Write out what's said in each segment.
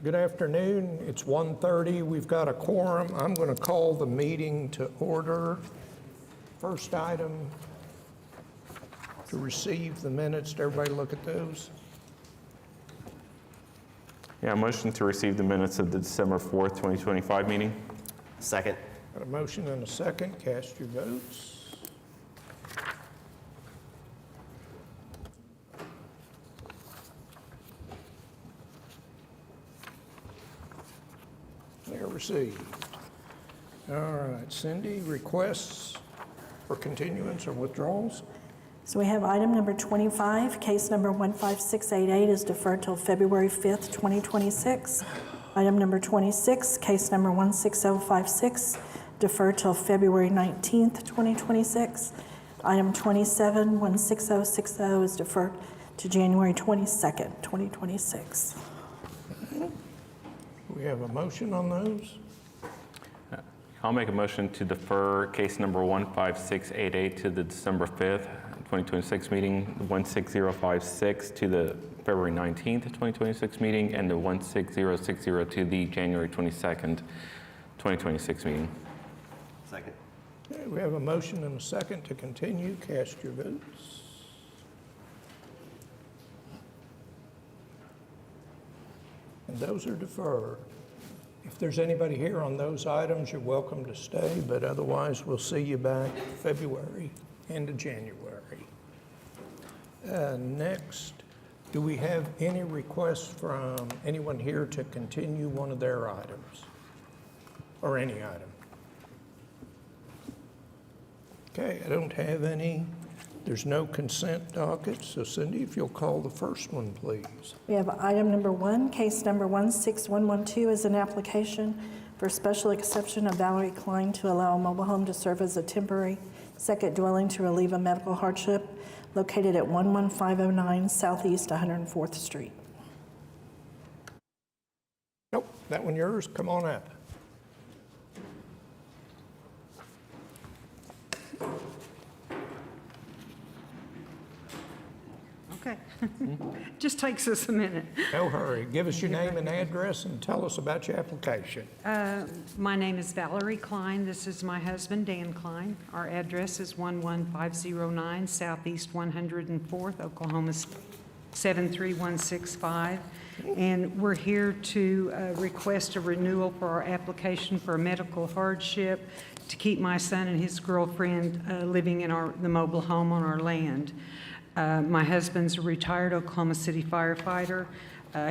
Good afternoon. It's 1:30. We've got a quorum. I'm going to call the meeting to order. First item, to receive the minutes. Did everybody look at those? Yeah, motion to receive the minutes of the December 4th, 2025 meeting. Second. Got a motion and a second. Cast your votes. They're received. All right, Cindy, requests for continuance or withdrawals? So we have item number 25, case number 15688 is deferred till February 5th, 2026. Item number 26, case number 16056, deferred till February 19th, 2026. Item 27, 16060 is deferred to January 22nd, 2026. We have a motion on those? I'll make a motion to defer case number 15688 to the December 5th, 2026 meeting, 16056 to the February 19th, 2026 meeting, and the 16060 to the January 22nd, 2026 meeting. Second. Okay, we have a motion and a second to continue. Cast your votes. And those are deferred. If there's anybody here on those items, you're welcome to stay, but otherwise we'll see you back February into January. Next, do we have any requests from anyone here to continue one of their items? Or any item? Okay, I don't have any. There's no consent docket, so Cindy, if you'll call the first one, please. We have item number 1, case number 16112 is an application for special exception of Valerie Klein to allow a mobile home to serve as a temporary second dwelling to relieve a medical hardship located at 11509 Southeast 104th Street. Nope, that one yours? Come on up. Okay. Just takes us a minute. No hurry. Give us your name and address and tell us about your application. My name is Valerie Klein. This is my husband, Dan Klein. Our address is 11509 Southeast 104th, Oklahoma 73165. And we're here to request a renewal for our application for a medical hardship to keep my son and his girlfriend living in the mobile home on our land. My husband's a retired Oklahoma City firefighter.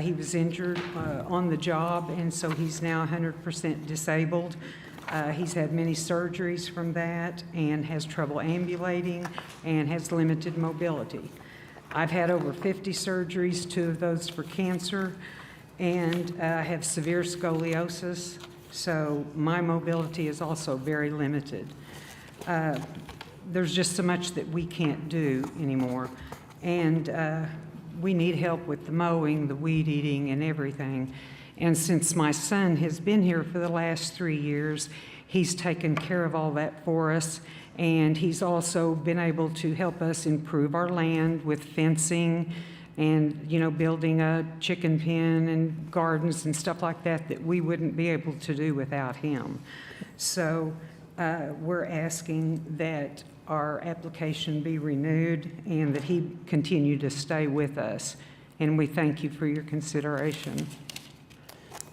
He was injured on the job, and so he's now 100% disabled. He's had many surgeries from that and has trouble ambulating and has limited mobility. I've had over 50 surgeries, 2 of those for cancer, and have severe scoliosis, so my mobility is also very limited. There's just so much that we can't do anymore. And we need help with the mowing, the weed eating, and everything. And since my son has been here for the last 3 years, he's taken care of all that for us. And he's also been able to help us improve our land with fencing and, you know, building a chicken pen and gardens and stuff like that that we wouldn't be able to do without him. So we're asking that our application be renewed and that he continue to stay with us. And we thank you for your consideration.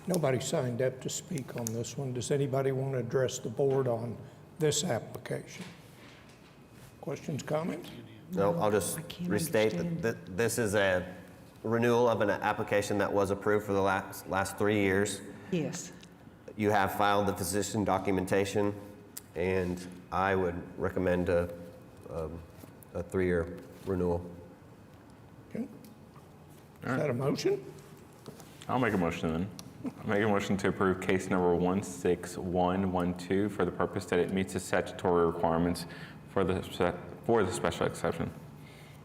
Nobody signed up to speak on this one. Does anybody want to address the board on this application? Questions, comments? No, I'll just restate that this is a renewal of an application that was approved for the last 3 years. Yes. You have filed the physician documentation, and I would recommend a 3-year renewal. Okay. Is that a motion? I'll make a motion then. I'll make a motion to approve case number 16112 for the purpose that it meets the statutory requirements for the special exception.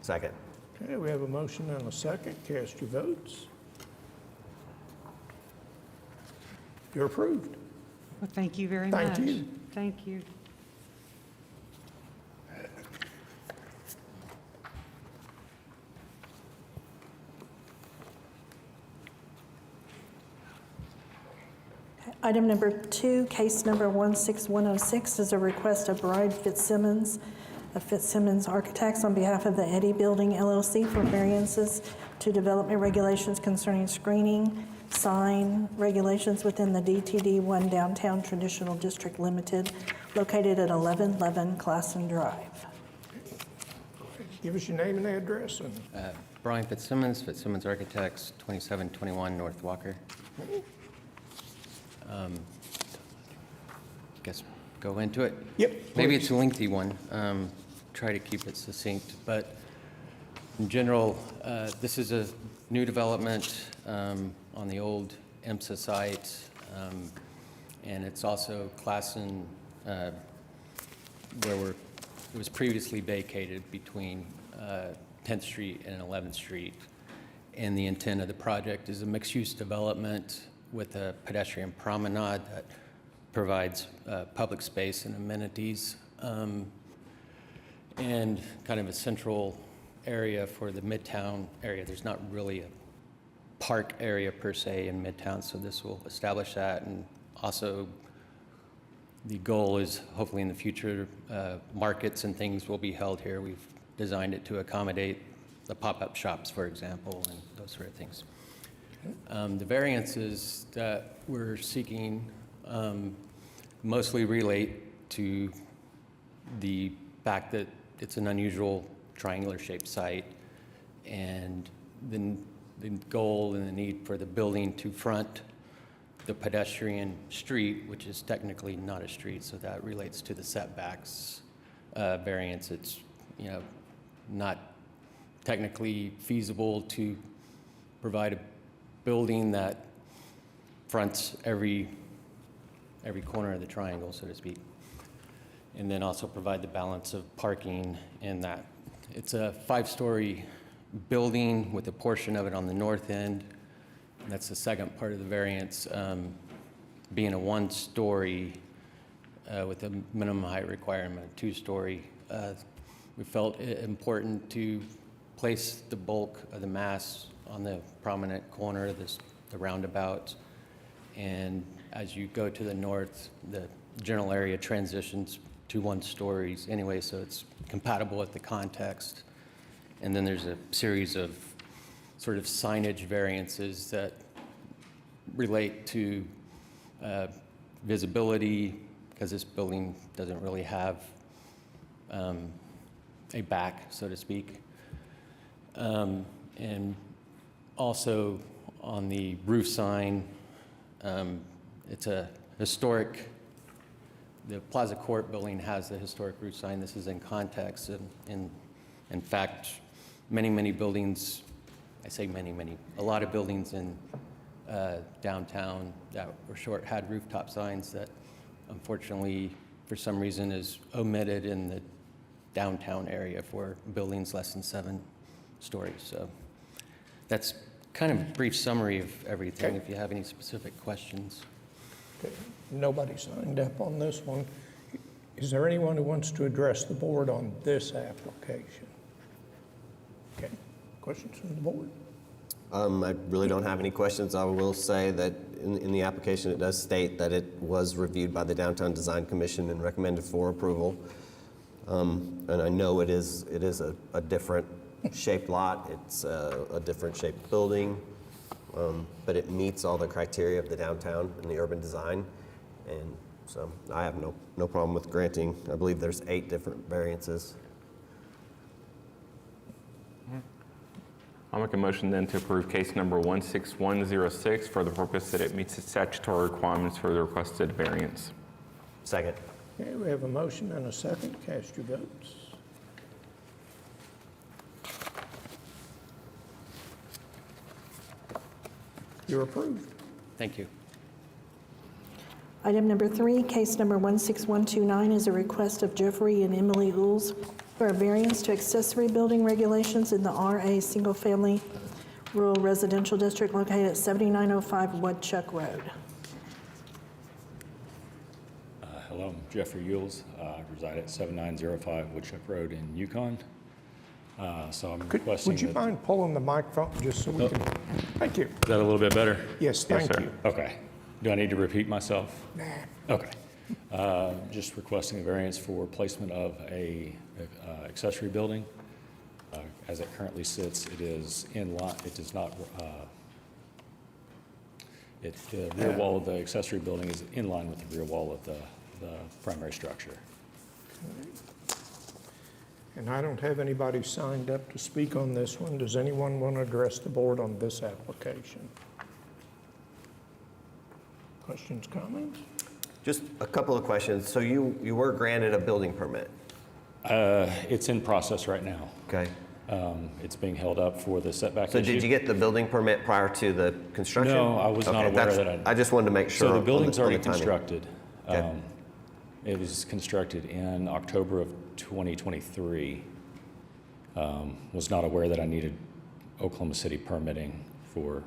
Second. Okay, we have a motion and a second. Cast your votes. You're approved. Well, thank you very much. Thank you. Thank you. Item number 2, case number 16106 is a request of Bride Fitzsimmons of Fitzsimmons Architects on behalf of the Eddy Building LLC for variances to development regulations concerning screening, sign regulations within the DTD 1 Downtown Traditional District Limited, located at 1111 Classen Drive. Give us your name and address, and Brian Fitzsimmons, Fitzsimmons Architects, 2721 North Walker. Guess go into it. Yep, Maybe please. it's a lengthy one. Try to keep it succinct, but in general, this is a new development on the old IMSA site, and it's also Classen, where it was previously vacated between 10th Street and 11th Street. And the intent of the project is a mixed-use development with a pedestrian promenade that provides public space and amenities, and kind of a central area for the Midtown area. There's not really a park area per se in Midtown, so this will establish that. And also, the goal is hopefully in the future, markets and things will be held here. We've designed it to accommodate the pop-up shops, for example, and those sort of things. The variances that we're seeking mostly relate to the fact that it's an unusual triangular-shaped site, and the goal and the need for the building to front the pedestrian street, which is technically not a street, so that relates to the setbacks variance. It's, not technically feasible to provide a building that fronts every corner of the triangle, so to speak, and then also provide the balance of parking in that. It's a 5-story building with a portion of it on the north end. And that's the second part of the variance, being a 1-story with a minimum height requirement, 2-story. We felt it important to place the bulk of the mass on the prominent corner, the roundabout. And as you go to the north, the general area transitions to 1 stories anyway, so it's compatible with the context. And then there's a series of sort of signage variances that relate to visibility, because this building doesn't really have a back, so to speak. And also on the roof sign, it's a historic, the Plaza Court building has the historic roof sign. This is in context. And in fact, many buildings, I say many, a lot of buildings in downtown that were short had rooftop signs that unfortunately, for some reason, is omitted in the downtown area for buildings less than 7 stories. So that's kind of a brief summary of everything. Okay. If you have any specific questions. okay, nobody signed up on this one. Is there anyone who wants to address the board on this application? Okay, questions from the board? I really don't have any questions. I will say that in the application, it does state that it was reviewed by the Downtown Design Commission and recommended for approval. And I know it is a different shaped lot. It's a different shaped building, but it meets all the criteria of the downtown and the urban design. And so I have no problem with granting. I believe there's 8 different variances. I'll make a motion then to approve case number 16106 for the purpose that it meets the statutory requirements for the requested variance. Second. Okay, we have a motion and a second. Cast your votes. You're approved. Thank you. Item number 3, case number 16129 is a request of Jeffrey and Emily Ools for a variance to accessory building regulations in the RA Single Family Rural Residential District located at 7905 Woodchuck Road. Hello, I'm Jeffrey Yules. I reside at 7905 Woodchuck Road in Yukon. So I'm requesting Would you that- mind pulling the microphone just so we can, thank you. Is that a little bit better? Yes, Yes, thank sir. you. Okay. Do I need to repeat myself? Nah. Okay. Just requesting a variance for placement of a accessory building. As it currently sits, it is in line, it does not, the rear wall of the accessory building is in line with the rear wall of the primary structure. And I don't have anybody signed up to speak on this one. Does anyone want to address the board on this application? Questions, comments? Just a couple of questions. So you were granted a building permit, It's in process right now. okay? It's being held up for the setback So issue. did you get the building permit prior to the construction? No, I was not Okay, aware that's- that I just wanted to make sure. So the on building's on already the timing. constructed. Okay. It was constructed in October of 2023. Was not aware that I needed Oklahoma City permitting for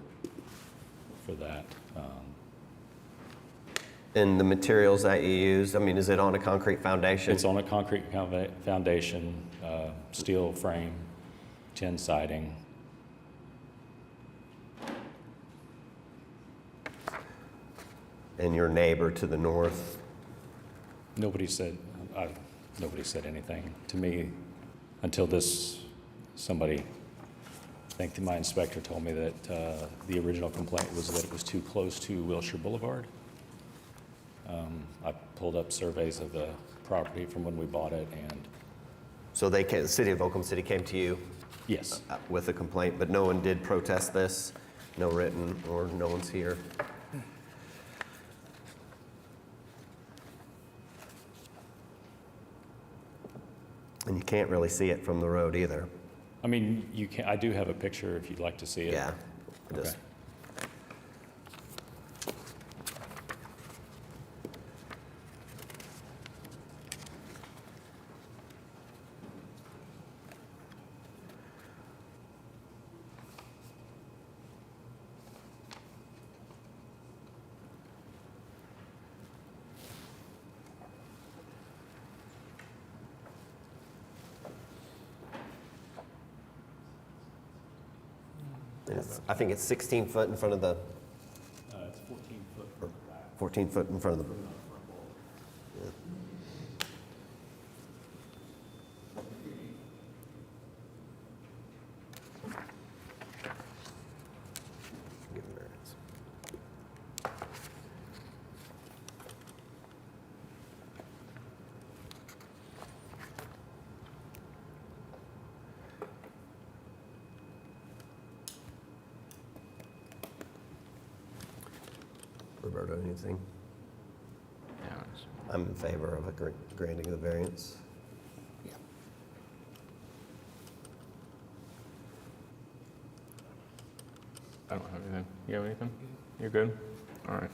that. And the materials that you used, I mean, is it on a concrete foundation? It's on a concrete foundation, steel frame, tin siding. And your neighbor to the north? Nobody said anything to me until somebody, I think my inspector told me that the original complaint was that it was too close to Wilshire Boulevard. I pulled up surveys of the property from when we bought it, and So the city of Oklahoma City came to you yes, with a complaint, but no one did protest this? No written, or no one's here? And you can't really see it from the road either. I mean, you can. I do have a picture if you'd like to see it. Yeah. Okay. Just- I think it's 16 foot in front of the, It's 14 foot. 14 foot in front of the, give it variance. Roberto, anything? Yeah, it's- I'm in favor of a granting of the variance. I don't have anything. You have anything? You're good? All right.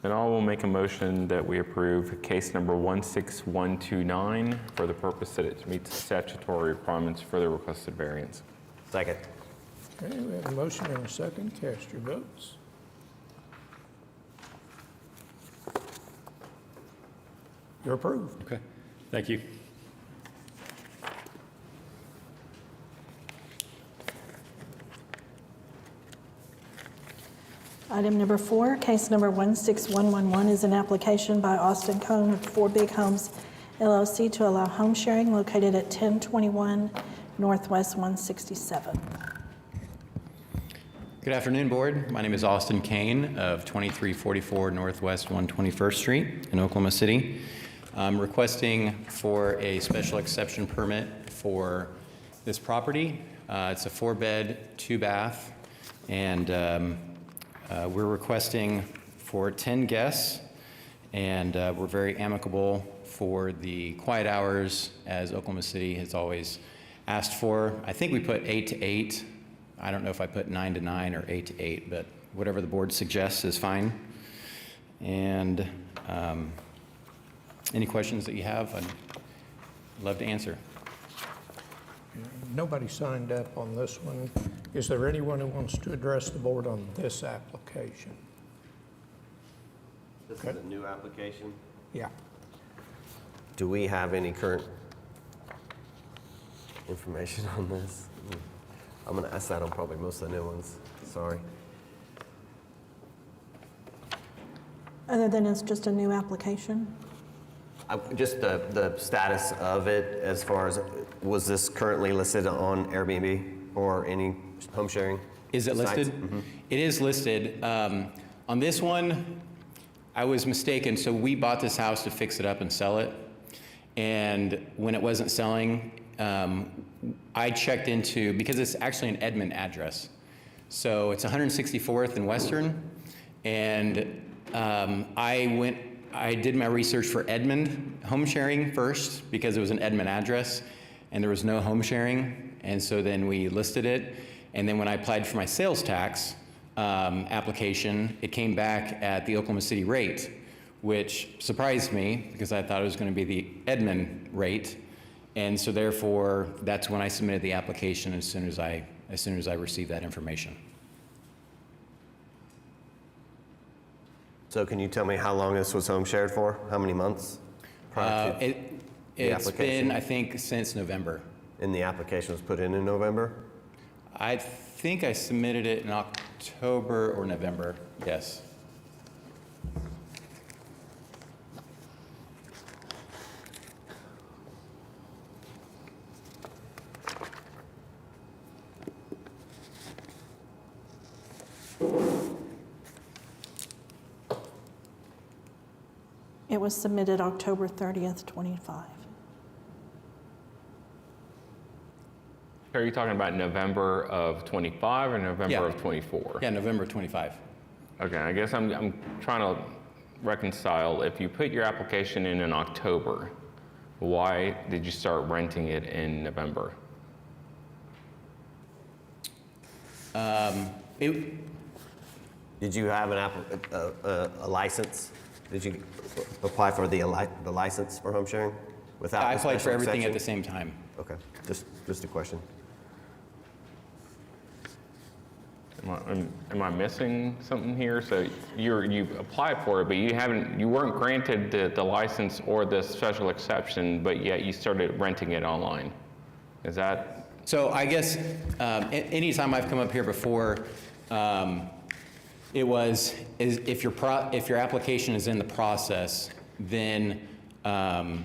Then I will make a motion that we approve case number 16129 for the purpose that it meets statutory requirements for the requested variance. Second. Okay, we have a motion and a second. Cast your votes. You're approved. Okay. Thank you. Item number 4, case number 16111 is an application by Austin Cone of 4 Big Homes LLC to allow home sharing located at 1021 Northwest 167. Good afternoon, Board. My name is Austin Kane of 2344 Northwest 121st Street in Oklahoma City. I'm requesting for a special exception permit for this property. It's a 4-bed, 2-bath, and we're requesting for 10 guests, and we're very amicable for the quiet hours, as Oklahoma City has always asked for. I think we put 8 to 8. I don't know if I put 9 to 9 or 8 to 8, but whatever the board suggests is fine. And any questions that you have, I'd love to answer. Nobody signed up on this one. Is there anyone who wants to address the board on this application? This is a new application. Yeah. Do we have any current information on this? I'm going to ask that on probably most of the new ones. Sorry. Other than it's just a new application? Just the status of it as far as, was this currently listed on Airbnb or any home sharing? Is it sites? listed? It is listed. On this one, I was mistaken. So we bought this house to fix it up and sell it. And when it wasn't selling, I checked into, because it's actually an Edmond address. So it's 164th and Western. And I did my research for Edmond home sharing first because it was an Edmond address and there was no home sharing. And so then we listed it. And then when I applied for my sales tax application, it came back at the Oklahoma City rate, which surprised me because I thought it was going to be the Edmond rate. And so therefore, that's when I submitted the application as soon as I received that information. So can you tell me how long this was home shared for? How many months? prior to It's application? been, I think, since November. And the application was put in November? I think I submitted it in October or November, yes. It was submitted October 30th, 25. Are you talking about November of 25 or November Yeah. of 24? Yeah, November 25. Okay, I guess I'm trying to reconcile, if you put your application in October, why did you start renting it in November? Did you have a license? Did you apply for the license for home sharing without I the applied for special everything at exception? the same time. Okay, just a question. Am I missing something here? So you applied for it, but you weren't granted the license or the special exception, but yet you started renting it online. Is that? So I guess anytime I've come up here before, if your application is in the process, then I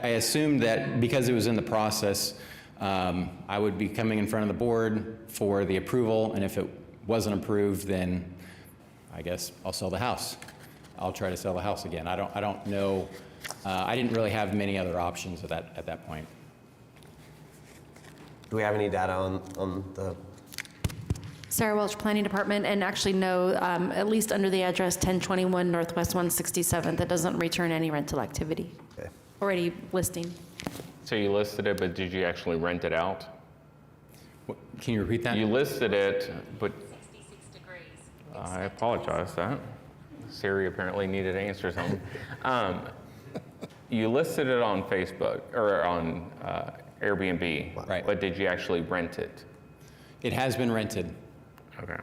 assumed that because it was in the process, I would be coming in front of the board for the approval, and if it wasn't approved, then I guess I'll sell the house. I'll try to sell the house again. I don't know. I didn't really have many other options at that point. Do we have any data on the, Sarah Welch, Planning Department, and actually no, at least under the address 1021 Northwest 167th, that doesn't return any rental activity. okay. Already listing. So you listed it, but did you actually rent it out? Can you repeat that? You listed it, but. 66 degrees. I apologize that. Siri apparently needed answers on. You listed it on Facebook, or on Airbnb. Right. But did you actually rent it? It has been rented. Okay.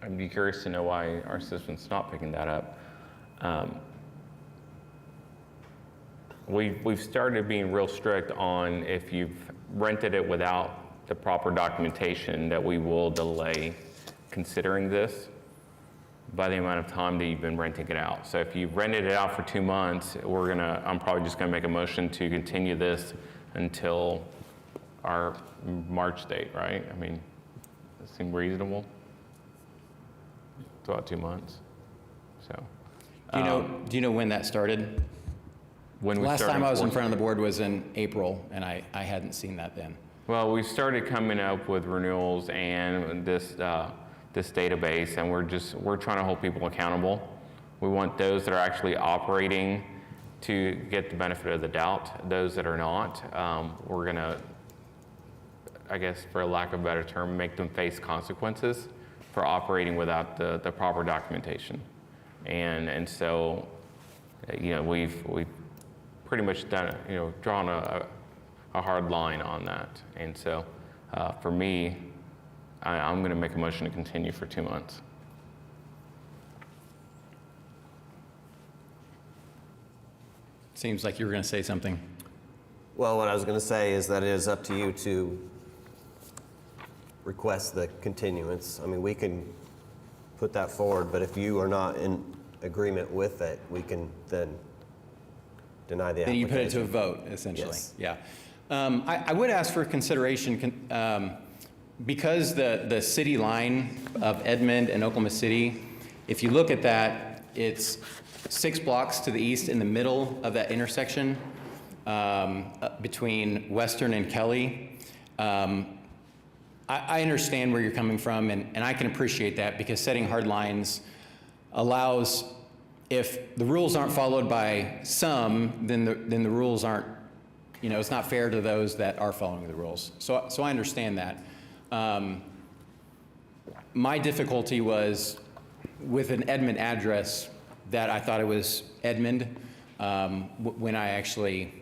I'd be curious to know why our system's not picking that up. We've started being real strict on if you've rented it without the proper documentation, that we will delay considering this by the amount of time that you've been renting it out. So if you've rented it out for 2 months, I'm probably just gonna make a motion to continue this until our March date, right? I mean, does it seem reasonable? It's about 2 months, so. Do you know when that started? When we Last started time I was in enforcing- front of the board was in April, and I hadn't seen that then. Well, we started coming up with renewals and this database, and we're trying to hold people accountable. We want those that are actually operating to get the benefit of the doubt. Those that are not, we're gonna, I guess for lack of a better term, make them face consequences for operating without the proper documentation. And so, we've pretty much done, drawn a hard line on that. And so, for me, I'm going to make a motion to continue for 2 months. Seems like you were going to say something. Well, what I was going to say is that it is up to you to request the continuance. I mean, we can put that forward, but if you are not in agreement with it, we can then deny the Then application. you put it to a vote, essentially. Yes. Yeah. I would ask for consideration, because the city line of Edmond and Oklahoma City, if you look at that, it's 6 blocks to the east in the middle of that intersection between Western and Kelly. I understand where you're coming from, and I can appreciate that, because setting hard lines allows, if the rules aren't followed by some, then the rules aren't, it's not fair to those that are following the rules. So I understand that. My difficulty was with an Edmond address that I thought it was Edmond when I actually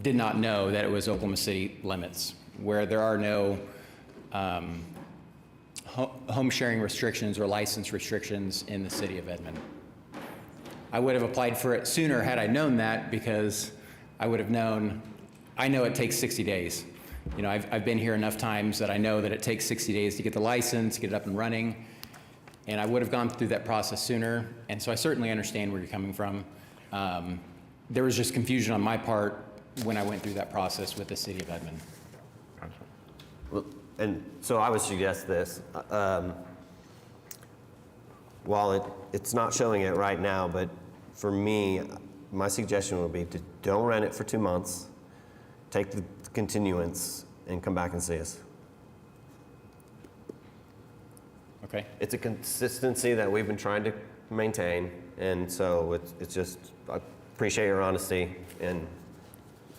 did not know that it was Oklahoma City limits, where there are no home sharing restrictions or license restrictions in the city of Edmond. I would have applied for it sooner had I known that, because I would have known, I know it takes 60 days. I've been here enough times that I know that it takes 60 days to get the license, get it up and running, and I would have gone through that process sooner, and so I certainly understand where you're coming from. There was just confusion on my part when I went through that process with the city of Edmond. Well, and so I would suggest this. While it's not showing it right now, but for me, my suggestion would be to don't rent it for 2 months, take the continuance, and come back and see us. Okay. It's a consistency that we've been trying to maintain, and so it's just, I appreciate your honesty in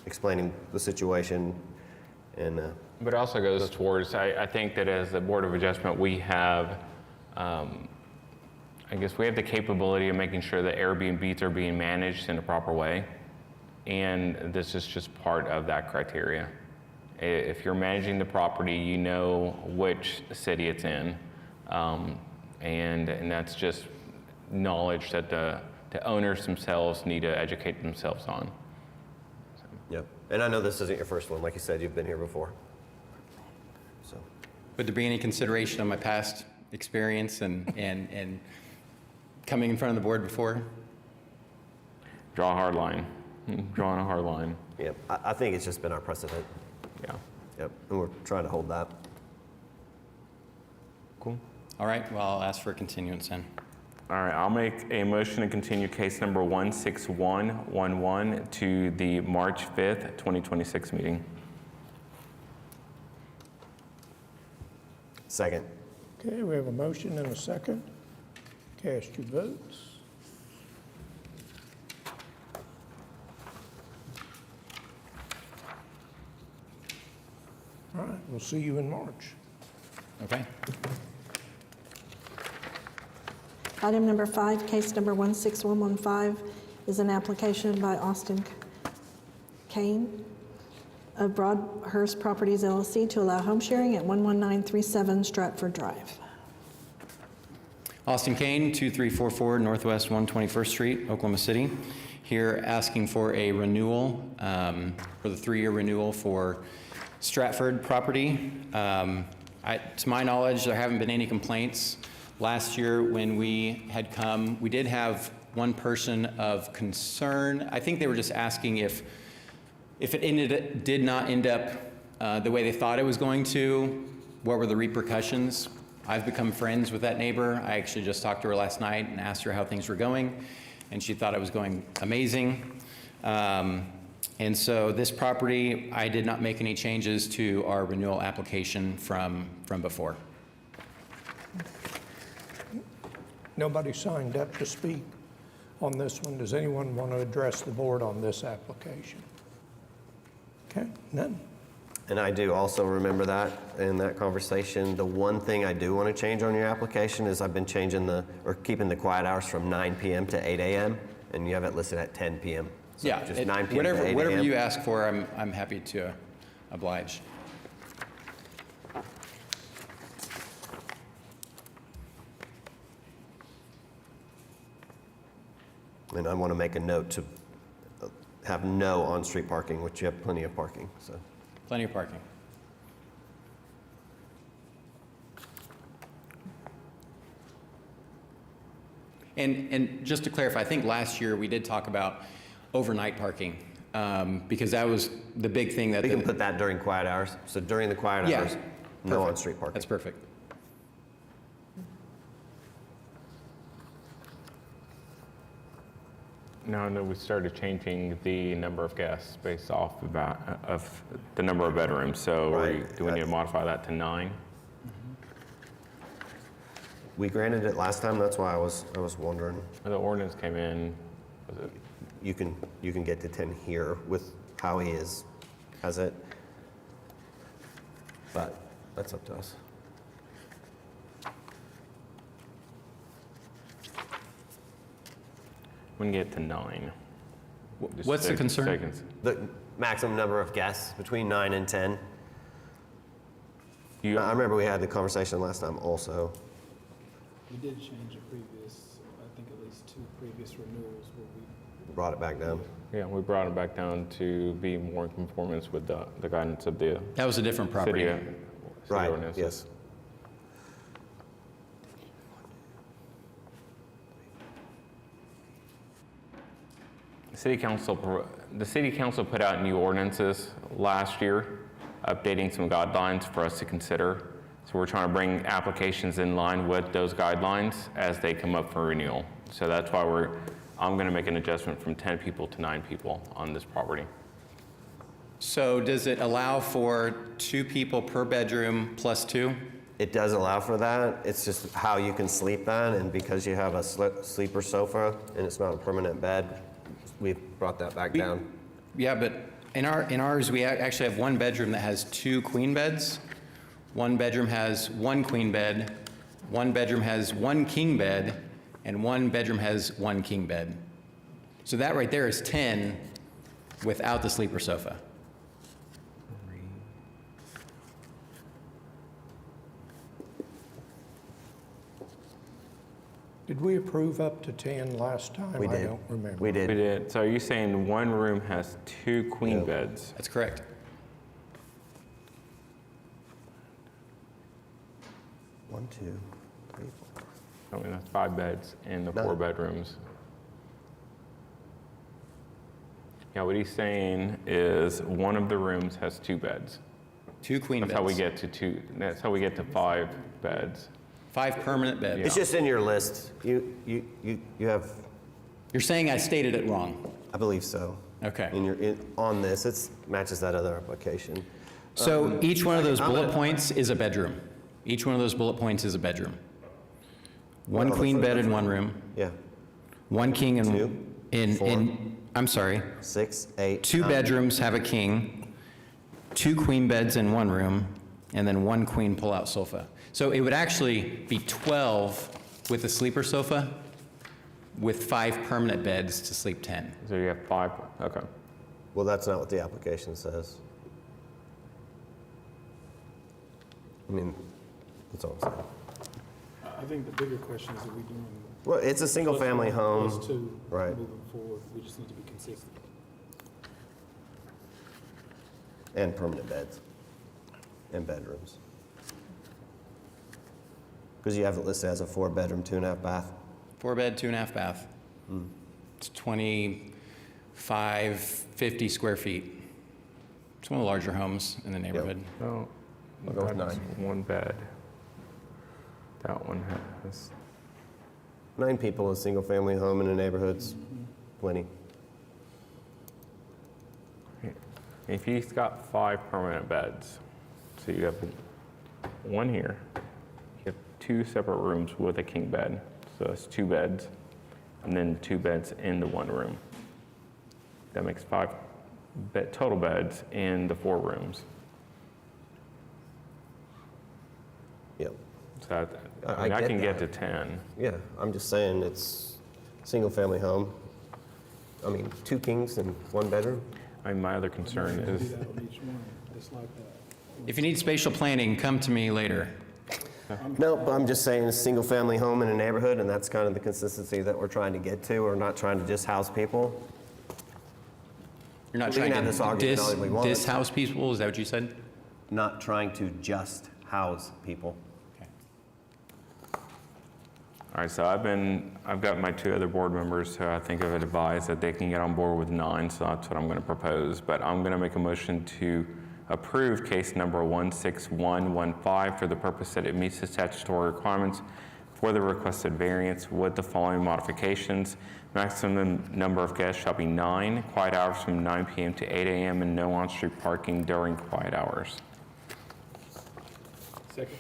explaining the situation, and But it also goes towards, I think that as the Board of Adjustment, we have, I guess we have the capability of making sure that Airbnbs are being managed in a proper way. And this is just part of that criteria. If you're managing the property, you know which city it's in. And that's just knowledge that the owners themselves need to educate themselves on. yep. And I know this isn't your first one. Like you said, you've been here before. So, Would there be any consideration on my past experience and coming in front of the board before? Draw a hard line. Drawing a hard line. yep. I think it's just been our precedent. Yeah. Yep. And we're trying to hold that. Cool. All right, well, I'll ask for a continuance then. All right, I'll make a motion to continue case number 16111 to the March 5th, 2026 meeting. Second. Okay, we have a motion and a second. Cast your votes. All right, we'll see you in March. Okay. Item number 5, case number 16115, is an application by Austin Kane of Broadhurst Properties LLC to allow home sharing at 11937 Stratford Drive. Austin Kane, 2344 Northwest 121st Street, Oklahoma City. Here asking for a renewal, for the 3-year renewal for Stratford property. To my knowledge, there haven't been any complaints. Last year when we had come, we did have one person of concern. I think they were just asking if it did not end up the way they thought it was going to, what were the repercussions? I've become friends with that neighbor. I actually just talked to her last night and asked her how things were going, and she thought it was going amazing. And so this property, I did not make any changes to our renewal application from before. Nobody signed up to speak on this one. Does anyone want to address the board on this application? Okay, none. And I do also remember that in that conversation. The one thing I do want to change on your application is I've been changing keeping the quiet hours from 9 p.m. to 8 a.m. and you have it listed at 10 p.m. So Yeah, just 9 p.m. to 8 a.m. whatever you ask for, I'm happy to oblige. And I want to make a note to have no on-street parking, which you have plenty of parking, so. Plenty of parking. And just to clarify, I think last year we did talk about overnight parking, because that was the big thing that. We can put that during quiet hours. So during the quiet Yeah, hours, no perfect. on-street parking. That's perfect. Now, I know we started changing the number of guests based off of the number of bedrooms, so Right. do we need to modify that to 9? We granted it last time, that's why I was wondering. The ordinance came in, was it? You can get to 10 here with how he has it. But that's up to us. We can get to 9. Just What's the sec- concern? seconds. The maximum number of guests, between 9 and 10. You, I remember we had the conversation last time also. We did change a previous, I think at least 2 previous renewals where we Brought it back down. yeah, we brought it back down to be more in conformance with the guidance of the That was a different property. city Right, ordinances. yes. The city council put out new ordinances last year, updating some guidelines for us to consider. So we're trying to bring applications in line with those guidelines as they come up for renewal. So that's why I'm going to make an adjustment from 10 people to 9 people on this property. So does it allow for 2 people per bedroom plus 2? It does allow for that. It's just how you can sleep then, and because you have a sleeper sofa and it's not a permanent bed, we've brought that back down. Yeah, but in ours, we actually have 1 bedroom that has 2 queen beds. 1 bedroom has 1 queen bed. 1 bedroom has 1 king bed, and 1 bedroom has 1 king bed. So that right there is 10 without the sleeper sofa. Did we approve up to 10 last time? We I did. don't remember. We We did. did. So are you saying one room has 2 queen Yeah. beds? That's correct. One, two, three, four. I mean, that's 5 beds in the No. 4 bedrooms. Yeah, what he's saying is one of the rooms has 2 beds. 2 queen That's beds. how we get to 2, that's how we get to 5 beds. 5 permanent beds. It's just in your list. You have, You're saying I stated it wrong. I believe so. Okay. On this, it matches that other application. So each one of those I'm bullet gonna- points is a bedroom. Each one of those bullet points is a bedroom. 1 Well, queen that's- bed in 1 room, Yeah, 1 king Two, I'm sorry, 6, 8. 2 9. bedrooms have a king, 2 queen beds in 1 room, and then 1 queen pull-out sofa. So it would actually be 12 with a sleeper sofa with 5 permanent beds to sleep 10. So you have 5, okay. Well, that's not what the application says. I mean, that's all I'm saying. I think the bigger question is, are we doing? Well, it's a single-family plus home. Plus 2, Right. moving forward, we just need to be consistent. And permanent beds. And bedrooms. Because you have it listed as a 4-bedroom, 2.5 bath. 4 bed, 2.5 bath. It's 25, 50 square feet. It's one of the larger homes in the neighborhood. So I'll go with that's 9. 1 bed. That one has, 9 people in a single-family home in a neighborhood's plenty. if he's got 5 permanent beds, so you have 1 here, you have 2 separate rooms with a king bed, so it's 2 beds, and then 2 beds in the 1 room. That makes 5 total beds in the 4 rooms. Yep. So I I get can get to that. 10. Yeah, I'm just saying it's single-family home. I mean, 2 kings and 1 bedroom. I mean, my other concern Do is, that on each one, just like that. If you need spatial planning, come to me later. No, but I'm just saying it's a single-family home in a neighborhood, and that's kind of the consistency that we're trying to get to. We're not trying to just house people. You're not We can trying have this to argument all we want. dishouse people, is that what you said? Not trying to just house people. Okay. All right, so I've got my two other board members who I think have advised that they can get on board with 9, so that's what I'm going to propose. But I'm going to make a motion to approve case number 16115 for the purpose that it meets the statutory requirements for the requested variance with the following modifications. Maximum number of guests shall be 9, quiet hours from 9 p.m. to 8 a.m., and no on-street parking during quiet hours. Second.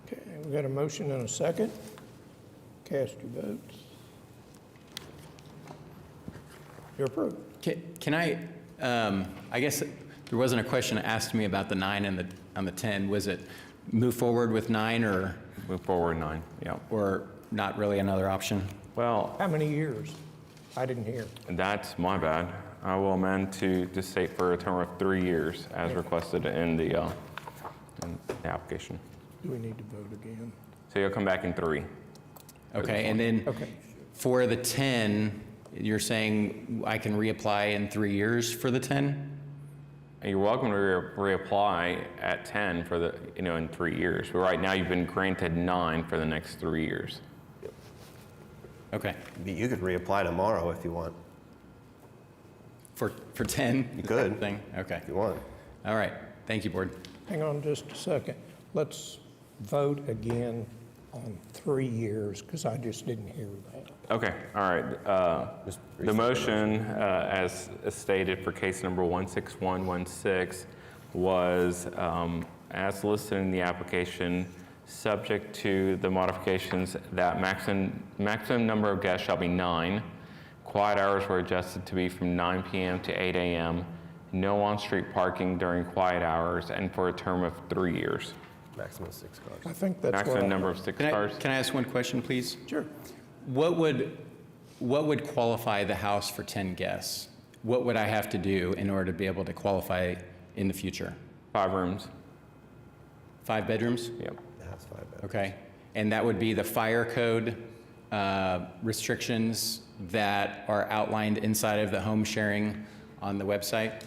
Okay, we got a motion and a second. Cast your votes. You're approved. Can I guess there wasn't a question asked me about the 9 and on the 10. Was it move forward with 9 or Move forward 9, yeah. not really another option? Well, How many years? I didn't hear. that's my bad. I will amend to state for a term of 3 years as requested in the application. Do we need to vote again? So you'll come back in 3. Okay, and then Okay. for the 10, you're saying I can reapply in 3 years for the 10? And you're welcome to reapply at 10 for the, in 3 years. But right now, you've been granted 9 for the next 3 years. Okay, You could reapply tomorrow if you want, for 10? You could. Thing, okay. if you want. All right, thank you, board. Hang on just a second. Let's vote again on 3 years, because I just didn't hear that. Okay, all right. The motion, as stated for case number 16116, was as listed in the application, subject to the modifications that maximum number of guests shall be 9. Quiet hours were adjusted to be from 9 p.m. to 8 a.m. No on-street parking during quiet hours, and for a term of 3 years. Maximum 6 cars. I think that's what Maximum number of 6 cars. Can I ask one question, please? Sure. What would qualify the house for 10 guests? What would I have to do in order to be able to qualify in the future? 5 rooms. 5 bedrooms? Yep. The house 5 bedrooms. Okay. And that would be the fire code restrictions that are outlined inside of the home sharing on the website?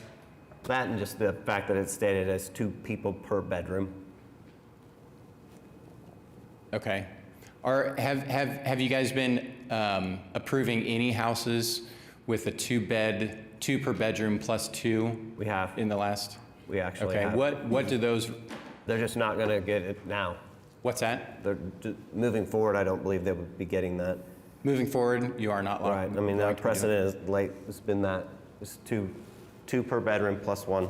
That and just the fact that it's stated as 2 people per bedroom. Okay. Have you guys been approving any houses with a 2 per bedroom plus 2 We have. in the last? We actually Okay. have. What do those? They're just not going to get it now. What's that? Moving forward, I don't believe they would be getting that. Moving forward, you are not Right. I mean, the allowed to do precedent is late. It's been that. It's two per bedroom plus 1.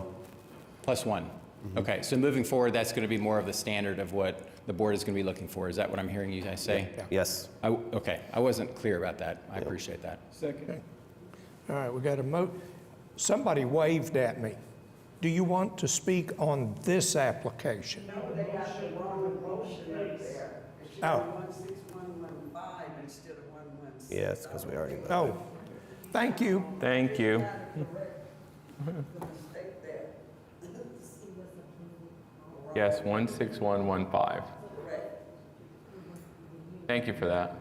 Plus 1. Okay. So moving forward, that's going to be more of the standard of what the board is going to be looking for. Is that what I'm hearing you guys say? Yes. Okay. I wasn't clear about that. I appreciate that. Second. All right, we got a somebody waved at me. Do you want to speak on this application? No, they got the wrong motion up there. It should be Oh. 16115 instead of 116. Yeah, it's because we already voted. Oh, thank you. Thank you. The mistake there. Yes, 16115. Correct. Thank you for that.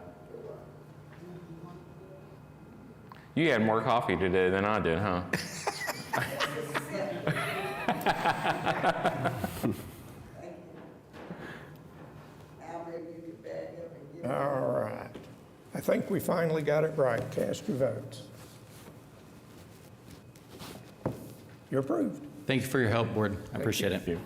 You had more coffee today than I did, huh? Al, maybe you could back up and give All right. I think we finally got it right. Cast your votes. You're approved. Thank you for your help, board. I appreciate it.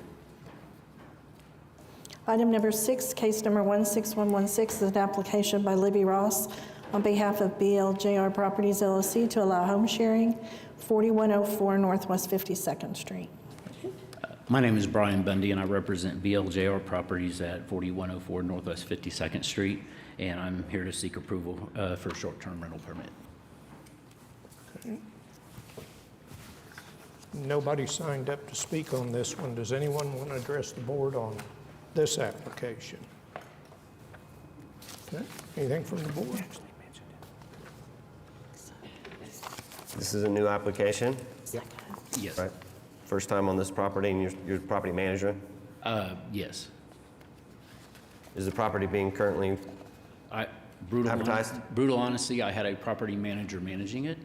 Item number 6, case number 16116, is an application by Libby Ross on behalf of BLJR Properties LLC to allow home sharing, 4104 Northwest 52nd Street. My name is Brian Bundy, and I represent BLJR Properties at 4104 Northwest 52nd Street, and I'm here to seek approval for a short-term rental permit. Nobody signed up to speak on this one. Does anyone want to address the board on this application? Okay. Anything from the board? This is a new application, Yes. right? First time on this property, and you're property manager. Yes. Is the property being currently Advertised? Brutal honesty, I had a property manager managing it.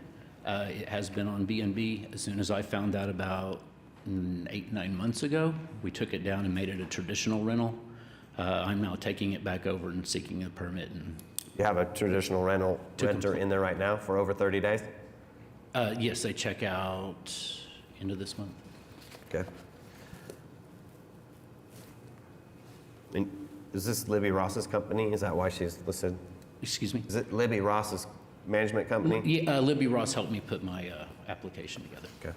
It has been on B&B. As soon as I found out about 8-9 months ago, we took it down and made it a traditional rental. I'm now taking it back over and seeking a permit and You have a traditional renter in there right now for over 30 days? Yes, they check out end of this month. Okay. And is this Libby Ross's company? Is that why she's listed? Excuse me? Is it Libby Ross's management company? Yeah, Libby Ross helped me put my application together. Okay.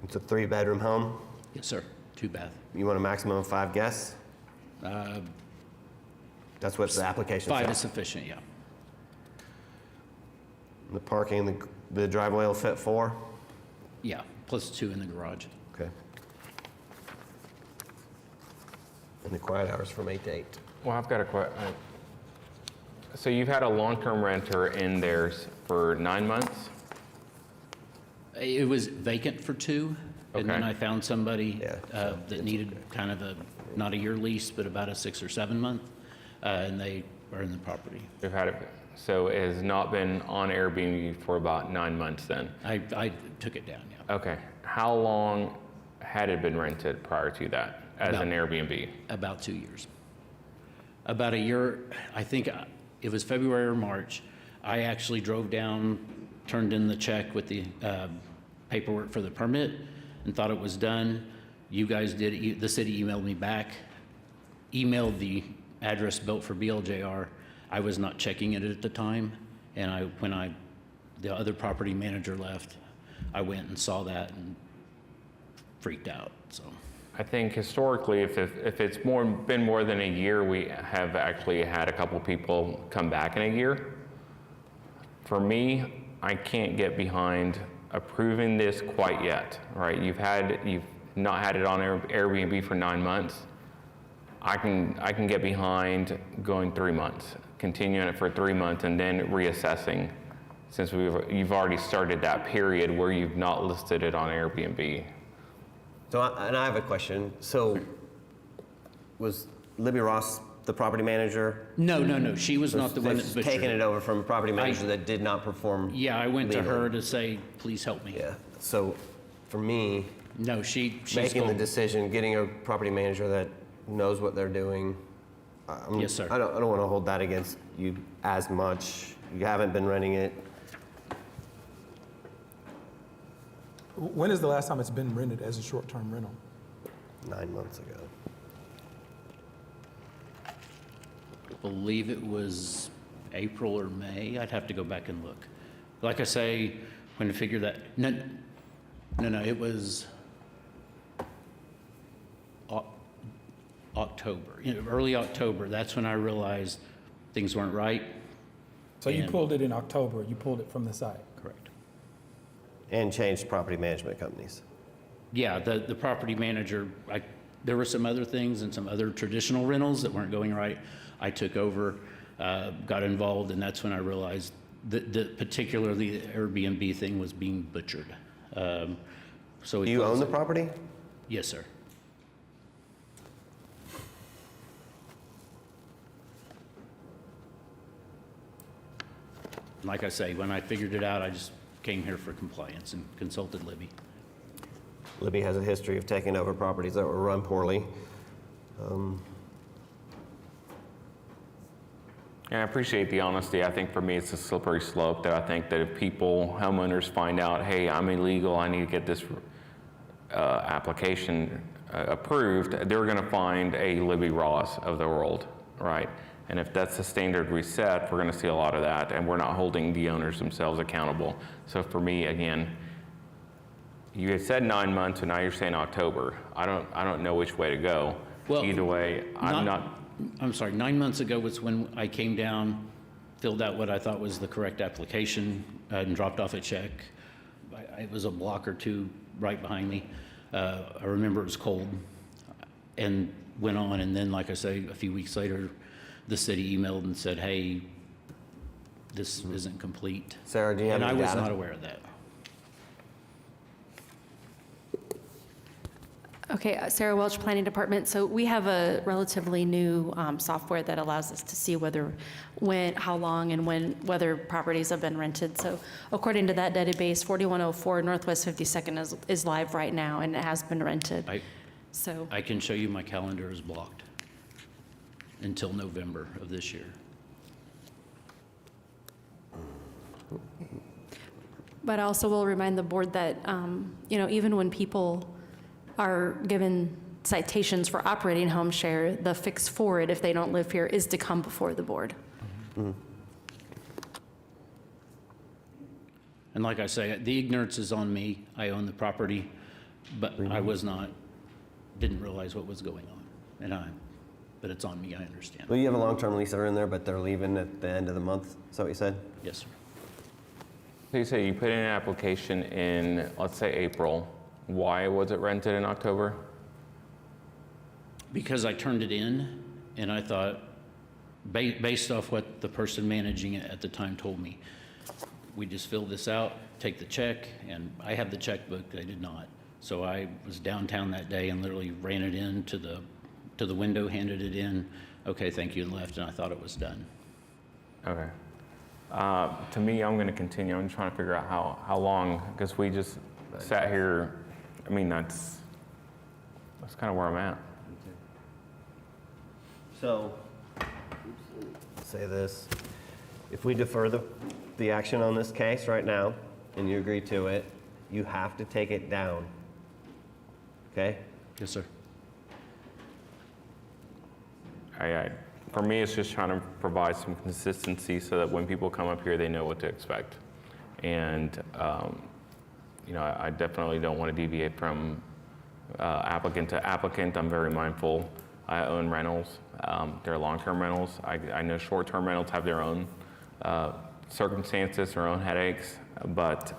It's a 3-bedroom home. Yes, sir. 2-bath. You want a maximum of 5 guests? That's what the application 5 says. is sufficient, yeah. The parking, the driveway will fit 4? Yeah, plus 2 in the garage. Okay. And the quiet hours from 8 to 8. Well, I've got a question. So you've had a long-term renter in there for 9 months? It was vacant for 2, and then Okay. I found somebody Yeah, that needed kind of not a year lease, but about a 6 or 7 month, and they are in the property. You've had it, so it has not been on Airbnb for about 9 months then? I took it down, yeah. Okay. How long had it been rented prior to that as an Airbnb? About 2 years. About a year, I think it was February or March. I actually drove down, turned in the check with the paperwork for the permit and thought it was done. You guys did, the city emailed me back, emailed the address built for BLJR. I was not checking it at the time, and when the other property manager left, I went and saw that and freaked out, so. I think historically, if it's been more than a year, we have actually had a couple people come back in a year. For me, I can't get behind approving this quite yet, right? You've not had it on Airbnb for 9 months. I can get behind going 3 months, continuing it for 3 months, and then reassessing, since you've already started that period where you've not listed it on Airbnb. So, and I have a question. So, was Libby Ross the property manager? No, she was not the one that They've butchered taken it over from a property manager I- that did not perform. Yeah, I went to her legally. to say, please help me. Yeah. So, for me, No, she's making the gone. decision, getting a property manager that knows what they're doing. Yes, sir. I don't want to hold that against you as much. You haven't been renting it. When is the last time it's been rented as a short-term rental? 9 months ago. I believe it was April or May. I'd have to go back and look. Like I say, when I figured that, no, it was October, early October. That's when I realized things weren't right. So you And- pulled it in October, you pulled it from the site? Correct. And changed property management companies. Yeah, the property manager, there were some other things and some other traditional rentals that weren't going right. I took over, got involved, and that's when I realized that particularly the Airbnb thing was being butchered. So Do you own the property? Yes, sir. Like I say, when I figured it out, I just came here for compliance and consulted Libby. Libby has a history of taking over properties that were run poorly. And I appreciate the honesty. I think for me, it's a slippery slope that I think that if homeowners find out, hey, I'm illegal, I need to get this application approved, they're going to find a Libby Ross of the world, right? And if that's the standard we set, we're going to see a lot of that, and we're not holding the owners themselves accountable. So for me, again, you had said 9 months, and now you're saying October. I don't know which way to go. Well, Either way, I'm sorry, 9 months ago was when I came down, filled out what I thought was the correct application, and dropped off a check. It was a block or two right behind me. I remember it was cold, and went on, and then, like I say, a few weeks later, the city emailed and said, hey, this isn't complete. Sarah, do you have And I any was data? not aware of that. Okay, Sarah Welch, Planning Department. So we have a relatively new software that allows us to see how long and whether properties have been rented. So according to that database, 4104 Northwest 52nd is live right now, and it has been rented. So I can show you my calendar is blocked until November of this year. But I also will remind the board that, even when people are given citations for operating home share, the fix for it, if they don't live here, is to come before the board. And like I say, the ignorance is on me. I own the property, but I didn't realize what was going on. But it's on me, I understand. Well, you have a long-term leaser in there, but they're leaving at the end of the month, is that what you said? Yes, sir. So you say you put in an application in, let's say, April. Why was it rented in October? Because I turned it in, and I thought, based off what the person managing it at the time told me, we just fill this out, take the check, and I have the checkbook, they did not. So I was downtown that day and literally ran it in to the window, handed it in, okay, thank you, and left, and I thought it was done. Okay. To me, I'm going to continue. I'm trying to figure out how long, because we just sat here. I mean, that's kind of where I'm at. So, say this, if we defer the action on this case right now, and you agree to it, you have to take it down. Okay? Yes, sir. For me, it's just trying to provide some consistency so that when people come up here, they know what to expect. And, I definitely don't want to deviate from applicant to applicant. I'm very mindful. I own rentals. They're long-term rentals. I know short-term rentals have their own circumstances, their own headaches. But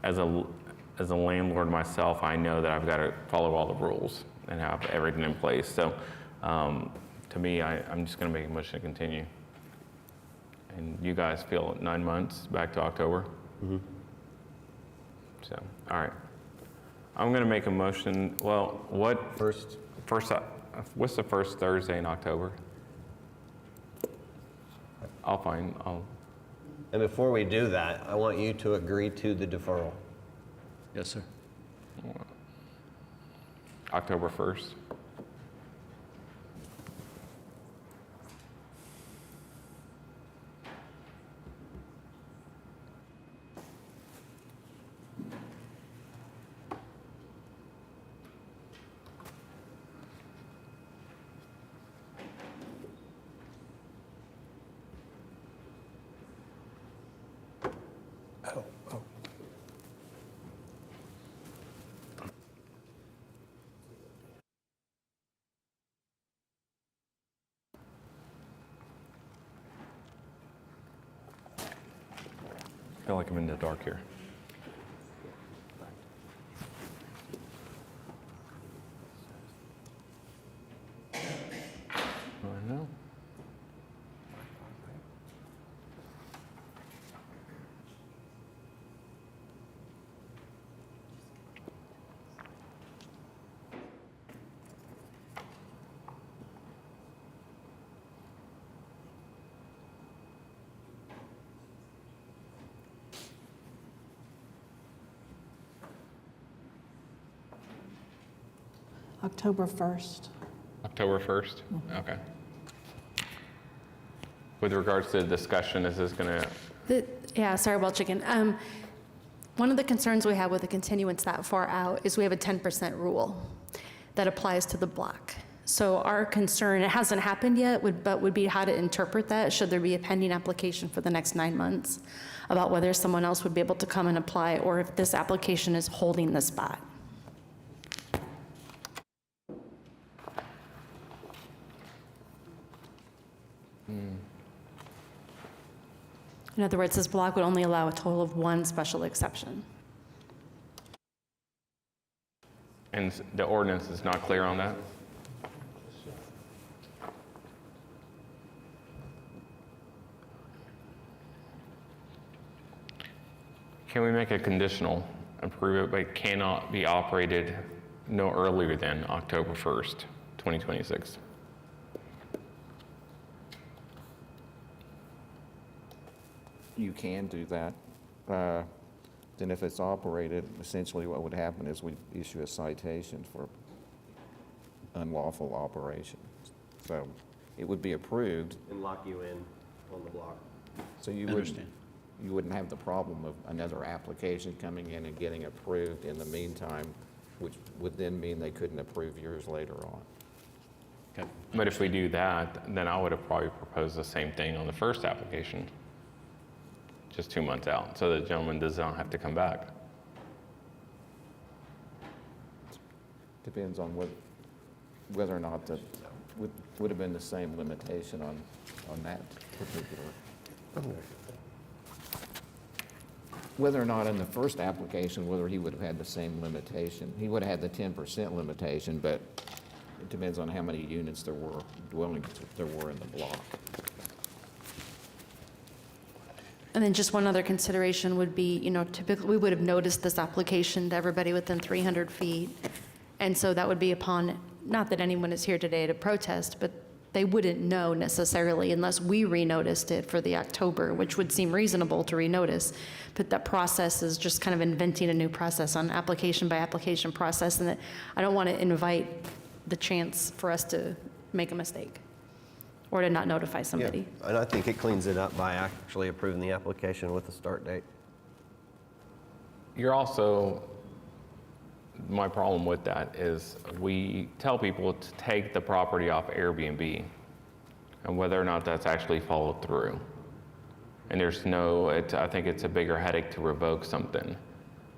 as a landlord myself, I know that I've got to follow all the rules and have everything in place. So to me, I'm just going to make a motion to continue. And you guys feel 9 months back to October? Mm-hmm. So, all right. I'm going to make a motion. Well, what's the first Thursday in October? And before we do that, I want you to agree to the deferral. Yes, sir. October 1st. I feel like I'm in the dark here. I know. October 1st. October 1st? Okay. With regards to the discussion, is this going to? Yeah, Sarah Welch again. One of the concerns we have with the continuance that far out is we have a 10% rule that applies to the block. So our concern, it hasn't happened yet, would be how to interpret that, should there be a pending application for the next 9 months, about whether someone else would be able to come and apply, or if this application is holding the spot. In other words, this block would only allow a total of one special exception. And the ordinance is not clear on that? Can we make a conditional, approve it, but cannot be operated no earlier than October 1st, 2026. You can do that. Then if it's operated, essentially what would happen is we issue a citation for unlawful operation. So it would be approved, And lock you in on the block. so you Understand. wouldn't have the problem of another application coming in and getting approved in the meantime, which would then mean they couldn't approve yours later on. Okay. But if we do that, then I would have probably proposed the same thing on the first application, just 2 months out, so the gentleman does not have to come back. Depends on whether or not the, would have been the same limitation on that particular. Whether or not in the first application, whether he would have had the same limitation. He would have had the 10% limitation, but it depends on how many units there were, dwellings there were in the block. And then just one other consideration would be, typically, we would have noticed this application to everybody within 300 feet. And so that would be upon, not that anyone is here today to protest, but they wouldn't know necessarily unless we renoticed it for the October, which would seem reasonable to renotice. But that process is just kind of inventing a new process on application by application process. And that I don't want to invite the chance for us to make a mistake or to not notify somebody. Yeah, and I think it cleans it up by actually approving the application with a start date. You're also, my problem with that is we tell people to take the property off Airbnb and whether or not that's actually followed through. And there's I think it's a bigger headache to revoke something.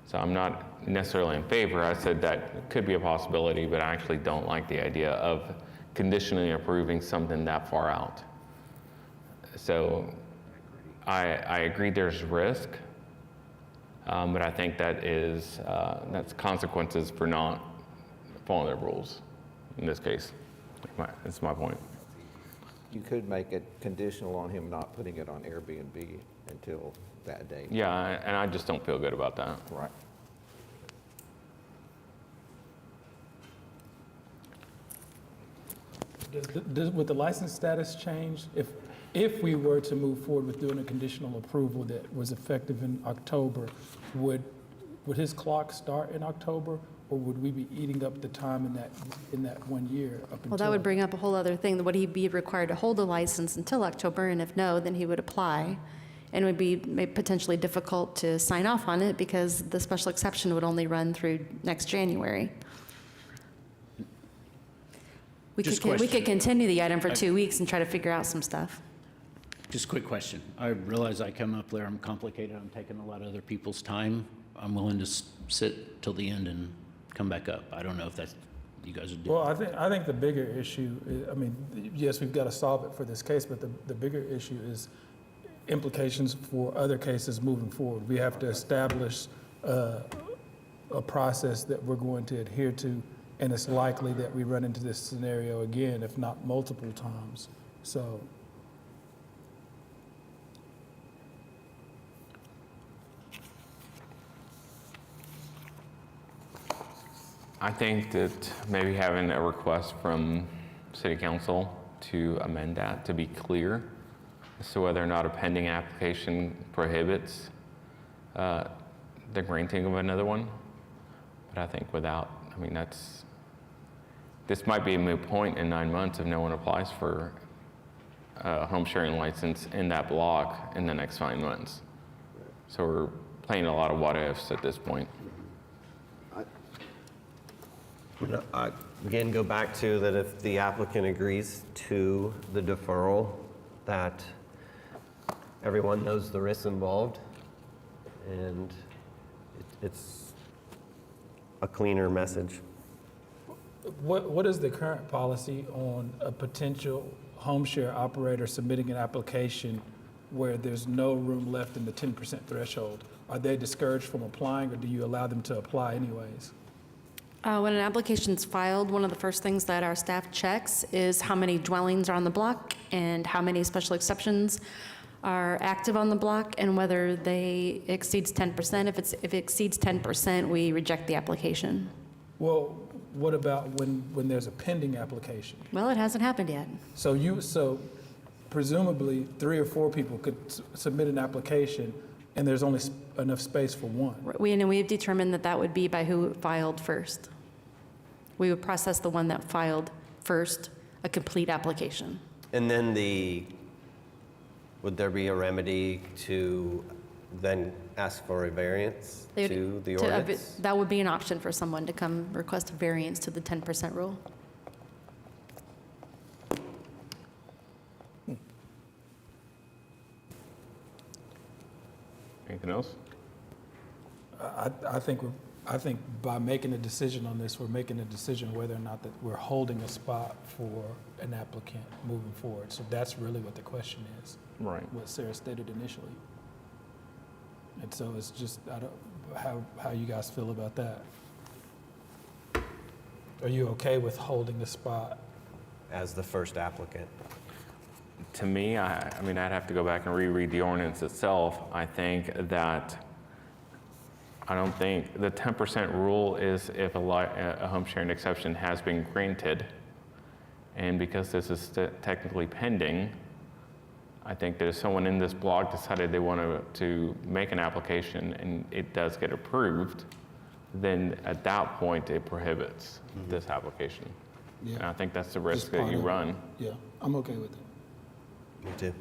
So I'm not necessarily in favor. I said that could be a possibility, but I actually don't like the idea of conditionally approving something that far out. So I agree there's risk, but I think that's consequences for not following the rules in this case. That's my point. You could make it conditional on him not putting it on Airbnb until that date. Yeah, and I just don't feel good about that. Right. Would the license status change if we were to move forward with doing a conditional approval that was effective in October? Would his clock start in October, or would we be eating up the time in that 1 year up until? Well, that would bring up a whole other thing. Would he be required to hold a license until October? And if no, then he would apply. And it would be potentially difficult to sign off on it because the special exception would only run through next January. We Just could question. continue the item for 2 weeks and try to figure out some stuff. Just a quick question. I realize I come up there, I'm complicated, I'm taking a lot of other people's time. I'm willing to sit till the end and come back up. I don't know if that's, you guys would do. Well, I think the bigger issue is, yes, we've got to solve it for this case, but the bigger issue is implications for other cases moving forward. We have to establish a process that we're going to adhere to, and it's likely that we run into this scenario again, if not multiple times. So I think that maybe having a request from City Council to amend that to be clear as to whether or not a pending application prohibits the granting of another one. But I think this might be a moot point in 9 months if no one applies for a home sharing license in that block in the next 9 months. So we're playing a lot of what ifs at this point. I again go back to that if the applicant agrees to the deferral, that everyone knows the risks involved, and it's a cleaner message. what is the current policy on a potential home share operator submitting an application where there's no room left in the 10% threshold? Are they discouraged from applying, or do you allow them to apply anyways? When an application's filed, one of the first things that our staff checks is how many dwellings are on the block and how many special exceptions are active on the block and whether they exceeds 10%. If it exceeds 10%, we reject the application. Well, what about when there's a pending application? Well, it hasn't happened yet. So presumably, 3 or 4 people could submit an application, and there's only enough space for one. We've determined that that would be by who filed first. We would process the one that filed first, a complete application. And then would there be a remedy to then ask for a variance They would- to the to- ordinance? That would be an option for someone to come request a variance to the 10% rule. Anything else? I think by making a decision on this, we're making a decision whether or not that we're holding a spot for an applicant moving forward. So that's really what the question is, Right. what Sarah stated initially. And so it's just, how you guys feel about that? Are you okay with holding the spot? As the first applicant? To me, I mean, I'd have to go back and reread the ordinance itself. I don't think the 10% rule is if a home sharing exception has been granted. And because this is technically pending, I think that if someone in this block decided they wanted to make an application and it does get approved, then at that point it prohibits this application. Yeah. And I think that's the Just risk that part you of it. run. Yeah, I'm okay with it. Me too.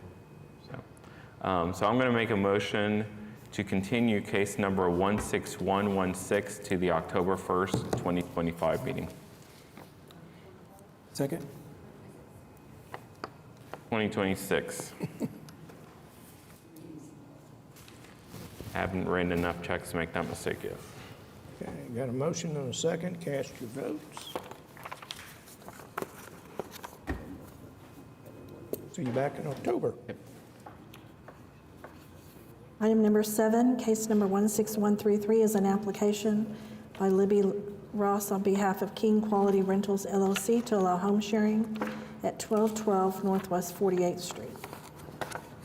So I'm going to make a motion to continue case number 16116 to the October 1st, 2025 meeting. Second? 2026. Haven't written enough checks to make that mistake yet. Okay, got a motion and a second. Cast your votes. See you back in October. Item number 7, case number 16133 is an application by Libby Ross on behalf of King Quality Rentals LLC to allow home sharing at 1212 Northwest 48th Street.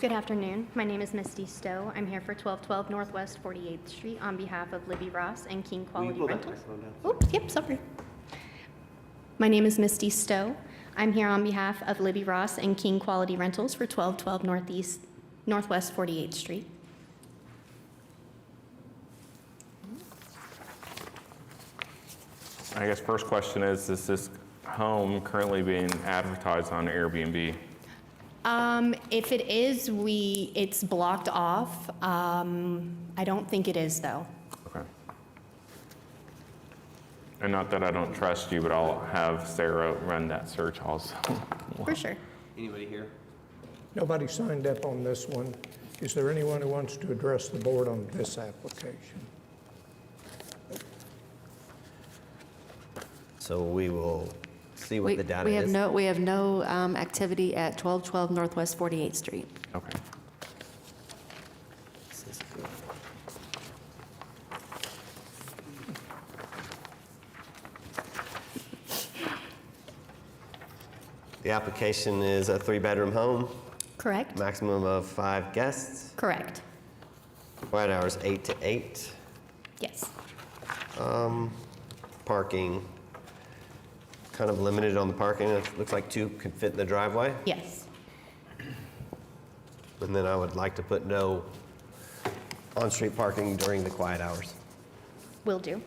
Good afternoon. My name is Misty Stowe. I'm here for 1212 Northwest 48th Street on behalf of Libby Ross and King Quality Rentals. Oops, yep, sorry. My name is Misty Stowe. I'm here on behalf of Libby Ross and King Quality Rentals for 1212 Northwest 48th Street. I guess first question is this home currently being advertised on Airbnb? If it is, it's blocked off. I don't think it is, though. Okay. And not that I don't trust you, but I'll have Sarah run that search also. For sure. Anybody here? Nobody signed up on this one. Is there anyone who wants to address the board on this application? So we will see what the data We is. have no activity at 1212 Northwest 48th Street. Okay. This is good. The application is a 3-bedroom home, Correct? maximum of 5 guests, Correct. quiet hours 8 to 8. Yes. Parking, kind of limited on the parking. It looks like 2 could fit in the driveway. Yes. And then I would like to put no on-street parking during the quiet hours. Will do.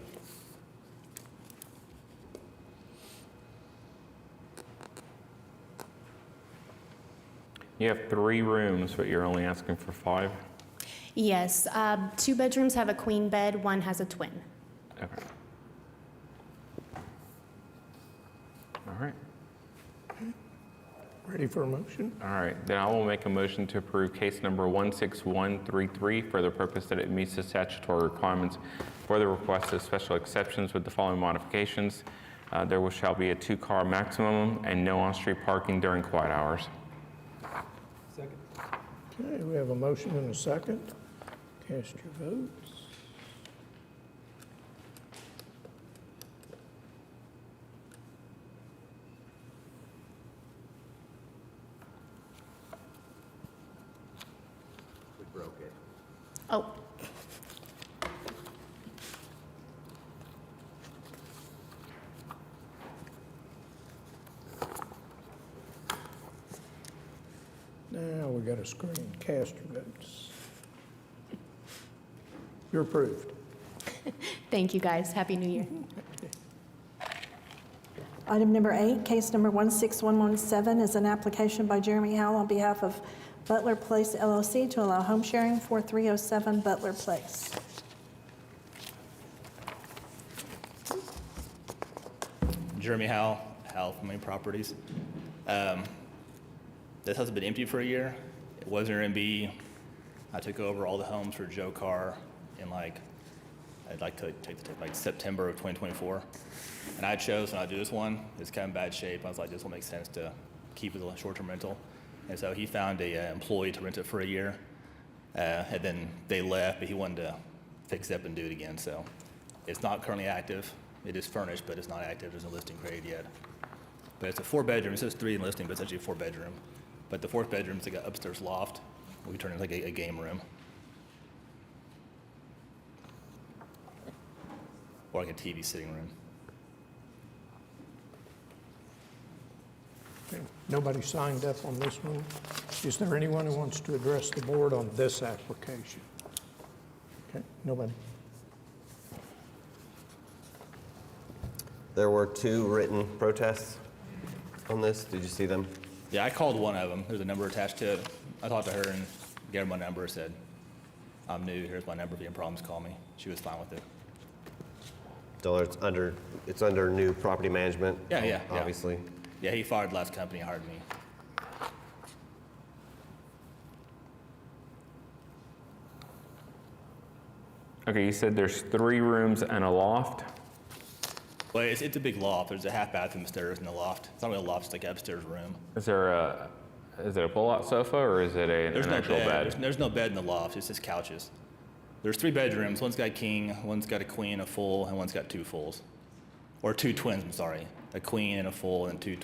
You have 3 rooms, but you're only asking for 5? Yes. 2 bedrooms have a queen bed, 1 has a twin. Okay. All right. Ready for a motion? All right, then I will make a motion to approve case number 16133 for the purpose that it meets the statutory requirements for the requested special exceptions with the following modifications. There shall be a 2-car maximum and no on-street parking during quiet hours. Second? Okay, we have a motion and a second. Cast your votes. We broke it. Oh, we got a screen. Cast your votes. You're approved. Thank you, guys. Happy New Year. Item number 8, case number 16117 is an application by Jeremy Howell on behalf of Butler Place LLC to allow home sharing for 307 Butler Place. Jeremy Howell, Howell Family Properties. This has been empty for a year. It was Airbnb. I took over all the homes for Joe Carr in I'd like to take September of 2024. And I chose when I do this one, it's kind of in bad shape. I was like, this will make sense to keep it as a short-term rental. And so he found a employee to rent it for a year. And then they left, but he wanted to fix it up and do it again. So it's not currently active. It is furnished, but it's not active. There's no listing created yet. But it's a 4-bedroom. It says 3 in listing, but it's actually a 4-bedroom. But the 4th bedroom is like an upstairs loft. We turn it into like a game room. Or like a TV sitting room. Okay. Nobody signed up on this one. Is there anyone who wants to address the board on this application? Okay, nobody. There were 2 written protests on this. Did you see them? Yeah, I called one of them. There's a number attached to it. I talked to her and gave her my number, said, I'm new, here's my number, if you have problems, call me. She was fine with it. So it's under new property management? Yeah. Obviously. Yeah, he fired the last company, hired me. Okay, you said there's 3 rooms and a loft? Well, it's a big loft. There's a half bathroom upstairs in the loft. It's not really a loft, it's like an upstairs room. Is it a pull-out sofa or is it an actual bed? There's no bed in the loft, it's just couches. There's 3 bedrooms. One's got a king, one's got a queen, a full, and one's got 2 fulls. Or 2 twins, I'm sorry. A queen and a full and 2.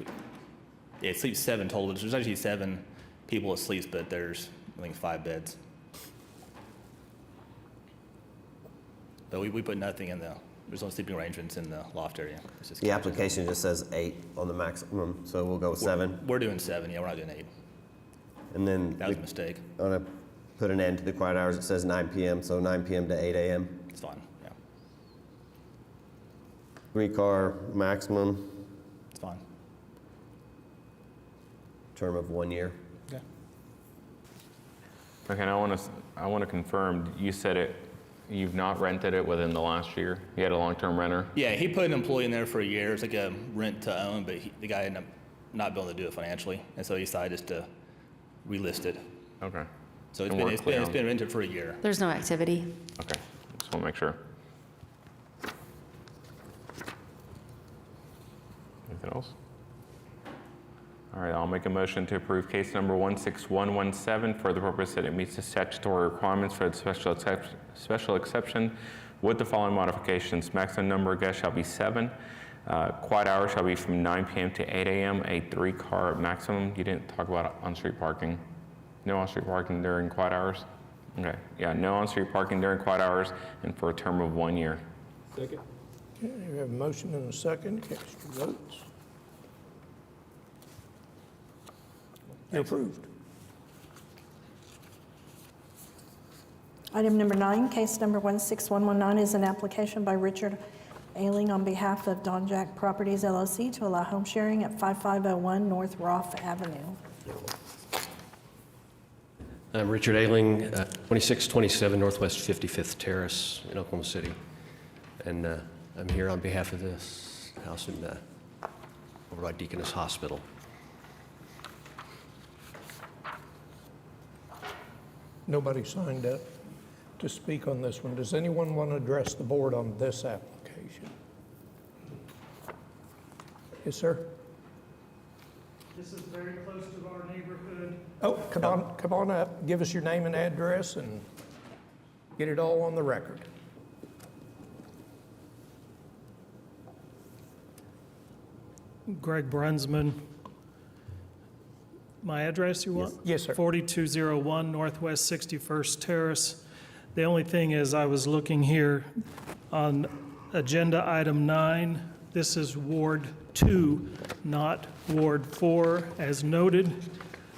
Yeah, it sleeps 7 total. There's actually 7 people that sleeps, but there's, I think, 5 beds. But we put nothing in there's no sleeping arrangements in the loft area. It's just The couches. application just says 8 on the maximum, so we'll go with 7. We're doing 7, yeah, we're not doing 8. And then That was a mistake. I want to put an end to the quiet hours. It says 9 p.m., so 9 p.m. to 8 a.m. It's fine, yeah, 3-car maximum, it's fine. term of 1 year. Okay. Okay, and I want to confirm, you said you've not rented it within the last year? You had a long-term renter? Yeah, he put an employee in there for a year. It's like a rent to own, but the guy ended up not being able to do it financially, and so he decided just to relist it. Okay. So And we're it's clear been on- rented for a year. There's no activity. Okay, just want to make sure. Anything else? All right, I'll make a motion to approve case number 16117 for the purpose that it meets the statutory requirements for the special exception with the following modifications. Maximum number of guests shall be 7. Quiet hours shall be from 9 p.m. to 8 a.m., a 3-car maximum. You didn't talk about on-street parking. No on-street parking during quiet hours? Okay, yeah, no on-street parking during quiet hours and for a term of 1 year. Second. Okay, we have a motion and a second. Cast your votes. You're approved. Item number 9, case number 16119 is an application by Richard Ailing on behalf of Don Jack Properties LLC to allow home sharing at 5501 North Roth Avenue. I'm Richard Ailing, 2627 Northwest 55th Terrace in Oklahoma City. And I'm here on behalf of this house in over by Deaconess Hospital. Nobody signed up to speak on this one. Does anyone want to address the board on this application? Yes, sir? This is very close to our neighborhood. Oh, come on up. Give us your name and address and get it all on the record. Greg Brunsman. My address you want? Yes, sir. 4201 Northwest 61st Terrace. The only thing is I was looking here on agenda item 9. This is Ward 2, not Ward 4, as noted.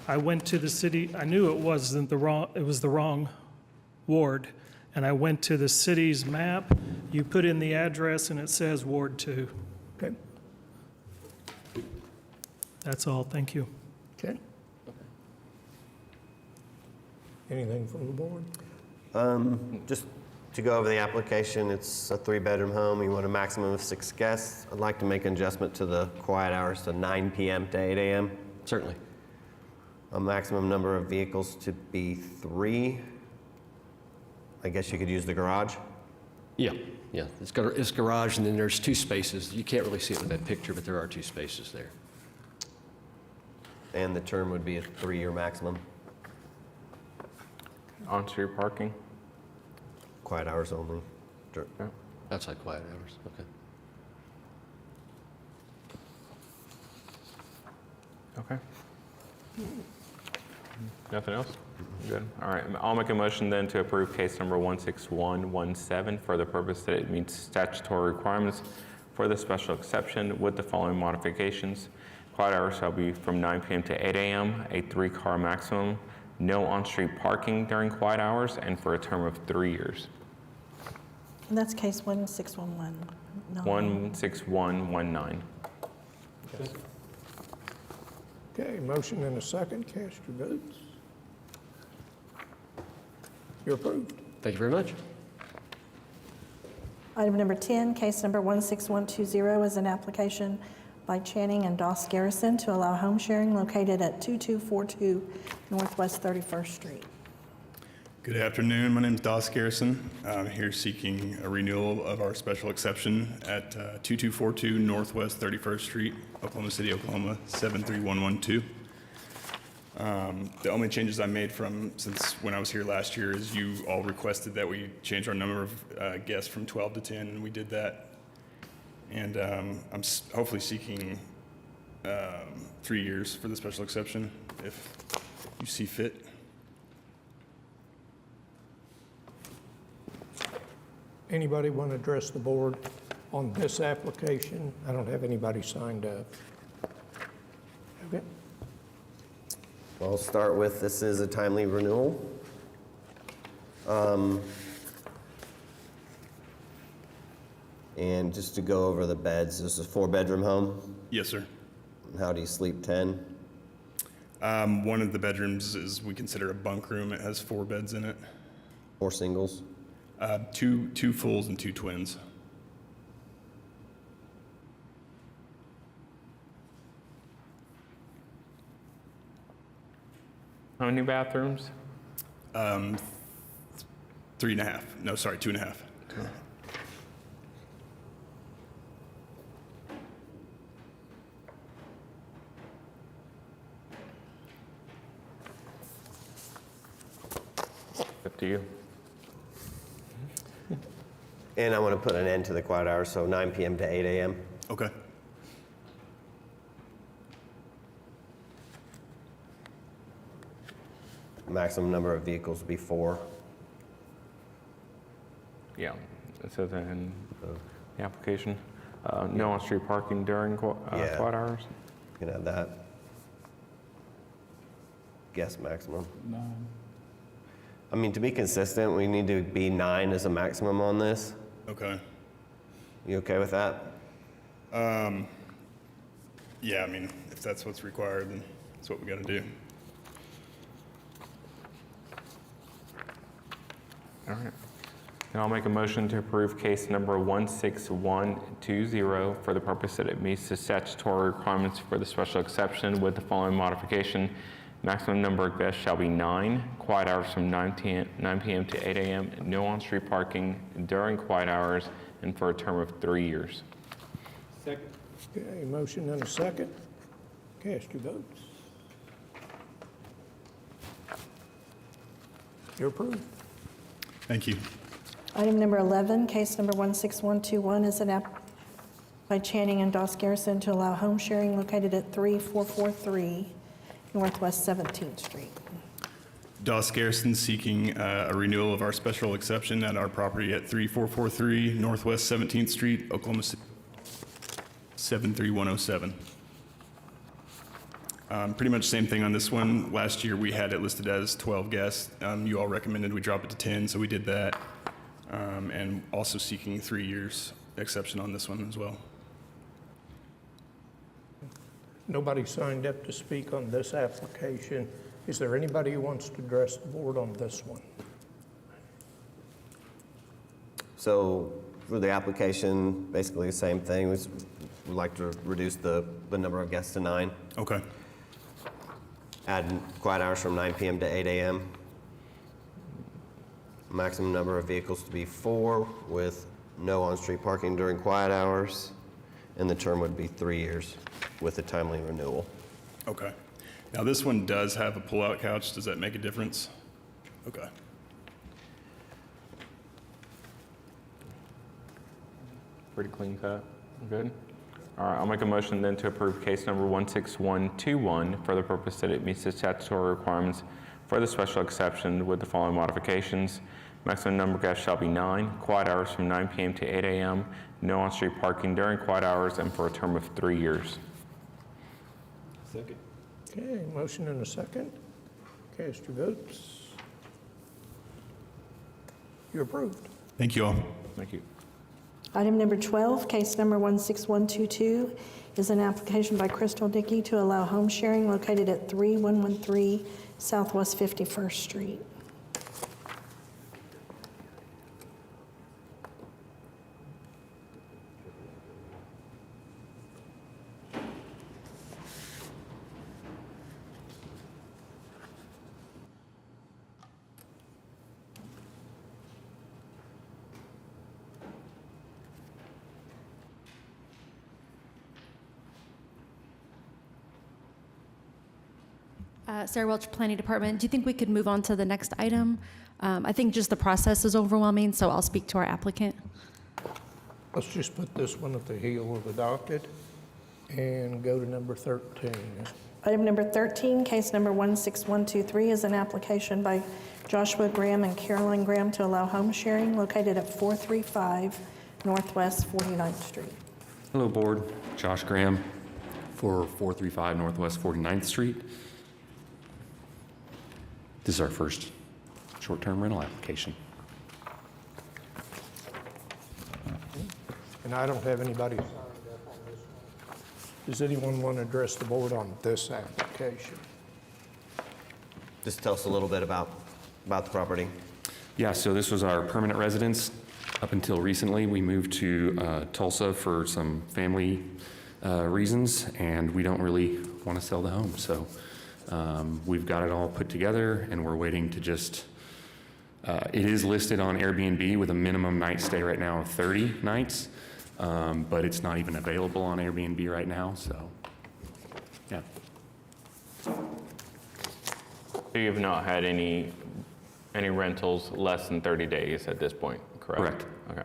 I went to the city, I knew it was the wrong ward, and I went to the city's map. You put in the address and it says Ward 2. Okay, That's all, thank you. okay. Anything from the board? Just to go over the application, it's a 3-bedroom home. You want a maximum of 6 guests. I'd like to make an adjustment to the quiet hours to 9 p.m. to 8 a.m. Certainly. A maximum number of vehicles to be 3. I guess you could use the garage. Yeah, it's garage, and then there's 2 spaces. You can't really see it with that picture, but there are 2 spaces there. And the term would be a 3-year maximum. On-street parking? Quiet hours only. Outside quiet hours, okay. Okay. Nothing else? Good. All right. I'll make a motion then to approve case number 16117 for the purpose that it meets statutory requirements for the special exception with the following modifications. Quiet hours shall be from 9 p.m. to 8 a.m., a 3-car maximum, no on-street parking during quiet hours, and for a term of 3 years. And that's case 1611. 16119. Okay, motion and a second. Cast your votes. You're approved. Thank you very much. Item number 10, case number 16120 is an application by Channing and Doss Garrison to allow home sharing located at 2242 Northwest 31st Street. Good afternoon. My name is Doss Garrison. I'm here seeking a renewal of our special exception at 2242 Northwest 31st Street, Oklahoma City, Oklahoma 73112. The only changes I made since when I was here last year is you all requested that we change our number of guests from 12 to 10, and we did that. And I'm hopefully seeking 3 years for the special exception, if you see fit. Anybody want to address the board on this application? I don't have anybody signed up. Okay. Well, I'll start with, this is a timely renewal. And just to go over the beds, this is a 4-bedroom home? Yes, sir. How do you sleep 10? One of the bedrooms is, we consider a bunk room. It has 4 beds in it. 4 singles? Two fulls and 2 twins. How many bathrooms? 3.5. No, sorry, 2.5. Up to you. And I want to put an end to the quiet hours, so 9 p.m. to 8 a.m. Okay. Maximum number of vehicles will be 4. Yeah, it says in the application. No on-street parking during quiet hours? You can have that. Guess maximum. 9. I mean, to be consistent, we need to be 9 as a maximum on this. Okay. You okay with that? Yeah, I mean, if that's what's required, then that's what we got to do. All right. And I'll make a motion to approve case number 16120 for the purpose that it meets the statutory requirements for the special exception with the following modification. Maximum number of guests shall be 9, quiet hours from 9 p.m. to 8 a.m., no on-street parking during quiet hours, and for a term of 3 years. Second. Okay, motion and a second. Cast your votes. You're approved. Thank you. Item number 11, case number 16121 is an app by Channing and Doss Garrison to allow home sharing located at 3443 Northwest 17th Street. Doss Garrison seeking a renewal of our special exception at our property at 3443 Northwest 17th Street, Oklahoma City, 73107. Pretty much same thing on this one. Last year, we had it listed as 12 guests. You all recommended we drop it to 10, so we did that. And also seeking 3 years exception on this one as well. Nobody signed up to speak on this application. Is there anybody who wants to address the board on this one? So for the application, basically the same thing. We'd like to reduce the number of guests to 9. Okay. Add quiet hours from 9 p.m. to 8 a.m. Maximum number of vehicles to be 4 with no on-street parking during quiet hours. And the term would be 3 years with a timely renewal. Okay. Now, this one does have a pull-out couch. Does that make a difference? Okay. Pretty clean cut. Good. All right, I'll make a motion then to approve case number 16121 for the purpose that it meets the statutory requirements for the special exception with the following modifications. Maximum number of guests shall be 9, quiet hours from 9 p.m. to 8 a.m., no on-street parking during quiet hours, and for a term of 3 years. Second. Okay, motion and a second. Cast your votes. You're approved. Thank you all. Thank you. Item number 12, case number 16122, is an application by Crystal Dickey to allow home sharing located at 3113 Southwest 51st Street. Sarah Welch, Planning Department. Do you think we could move on to the next item? I think just the process is overwhelming, so I'll speak to our applicant. Let's just put this one at the heel of the docket and go to number 13. Item number 13, case number 16123, is an application by Joshua Graham and Carolyn Graham to allow home sharing located at 435 Northwest 49th Street. Hello, Board. Josh Graham for 435 Northwest 49th Street. This is our first short-term rental application. And I don't have anybody signed up on this one. Does anyone want to address the board on this application? Just tell us a little bit about the property. Yeah, so this was our permanent residence up until recently. We moved to Tulsa for some family reasons, and we don't really want to sell the home. So we've got it all put together, and we're waiting to just, it is listed on Airbnb with a minimum night stay right now of 30 nights, but it's not even available on Airbnb right now, so, yeah. So you have not had any rentals less than 30 days at this point, correct? Correct. Okay.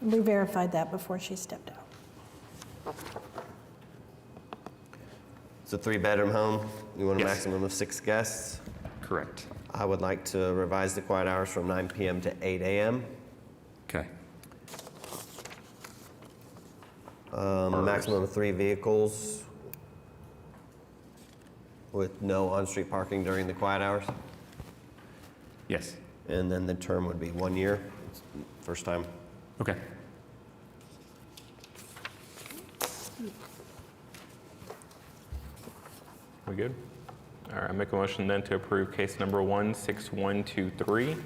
We verified that before she stepped out. It's a 3-bedroom home. You want a Yes. maximum of 6 guests. Correct. I would like to revise the quiet hours from 9 p.m. to 8 a.m. Okay. Maximum of 3 vehicles with no on-street parking during the quiet hours. Yes. And then the term would be 1 year. First time. Okay. We good? All right, I make a motion then to approve case number 16123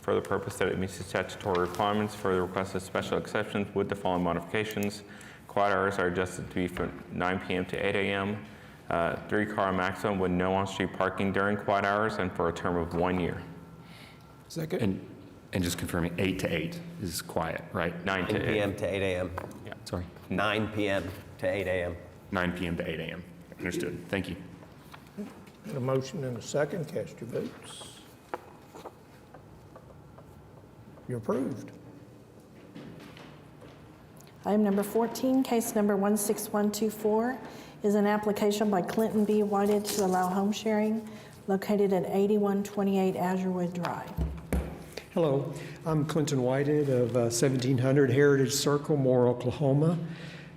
for the purpose that it meets the statutory requirements for the requested special exceptions with the following modifications. Quiet hours are adjusted to be from 9 p.m. to 8 a.m., 3-car maximum with no on-street parking during quiet hours, and for a term of 1 year. Second. And just confirming, 8 to 8 is quiet, right? 9 to 9 8. p.m. to 8 a.m. Yeah. Sorry. 9 p.m. to 8 a.m. 9 p.m. to 8 a.m. Understood. Thank you. Got a motion and a second. Cast your votes. You're approved. Item number 14, case number 16124, is an application by Clinton B. Whited to allow home sharing located at 8128 Azurewood Drive. Hello, I'm Clinton Whited of 1700 Heritage Circle, Moore, Oklahoma.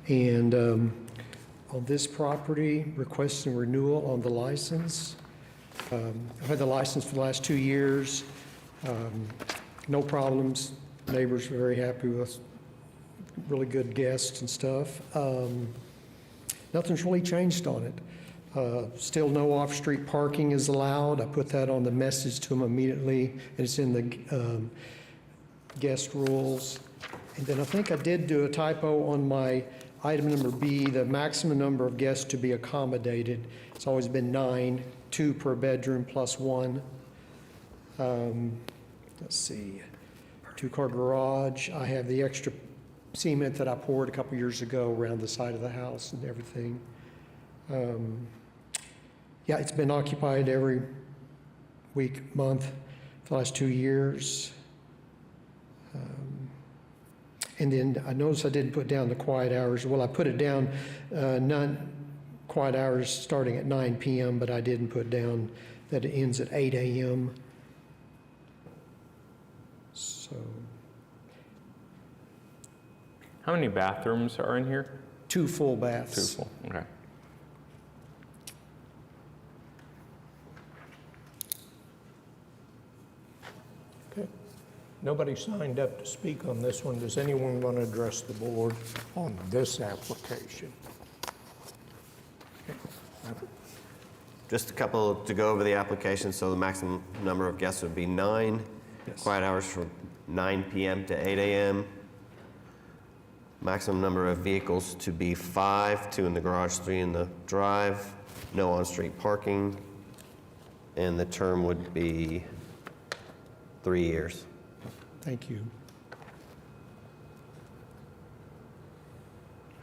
And on this property, requesting renewal on the license. I've had the license for the last 2 years. No problems. Neighbors were very happy with us. Really good guests and stuff. Nothing's really changed on it. Still no off-street parking is allowed. I put that on the message to them immediately, and it's in the guest rules. And then I think I did do a typo on my item number B, the maximum number of guests to be accommodated. It's always been 9, 2 per bedroom plus 1. Let's see, 2-car garage. I have the extra cement that I poured a couple years ago around the side of the house and everything. Yeah, it's been occupied every week, month for the last 2 years. And then I noticed I didn't put down the quiet hours. Well, I put it down, quiet hours starting at 9 p.m., but I didn't put down that it ends at 8 a.m. So. How many bathrooms are in here? 2 full baths. 2 full, okay. Okay. Nobody signed up to speak on this one. Does anyone want to address the board on this application? Just a couple to go over the application. So the maximum number of guests would be 9. Yes. Quiet hours from 9 p.m. to 8 a.m. Maximum number of vehicles to be 5, 2 in the garage, 3 in the drive. No on-street parking. And the term would be 3 years. Thank you.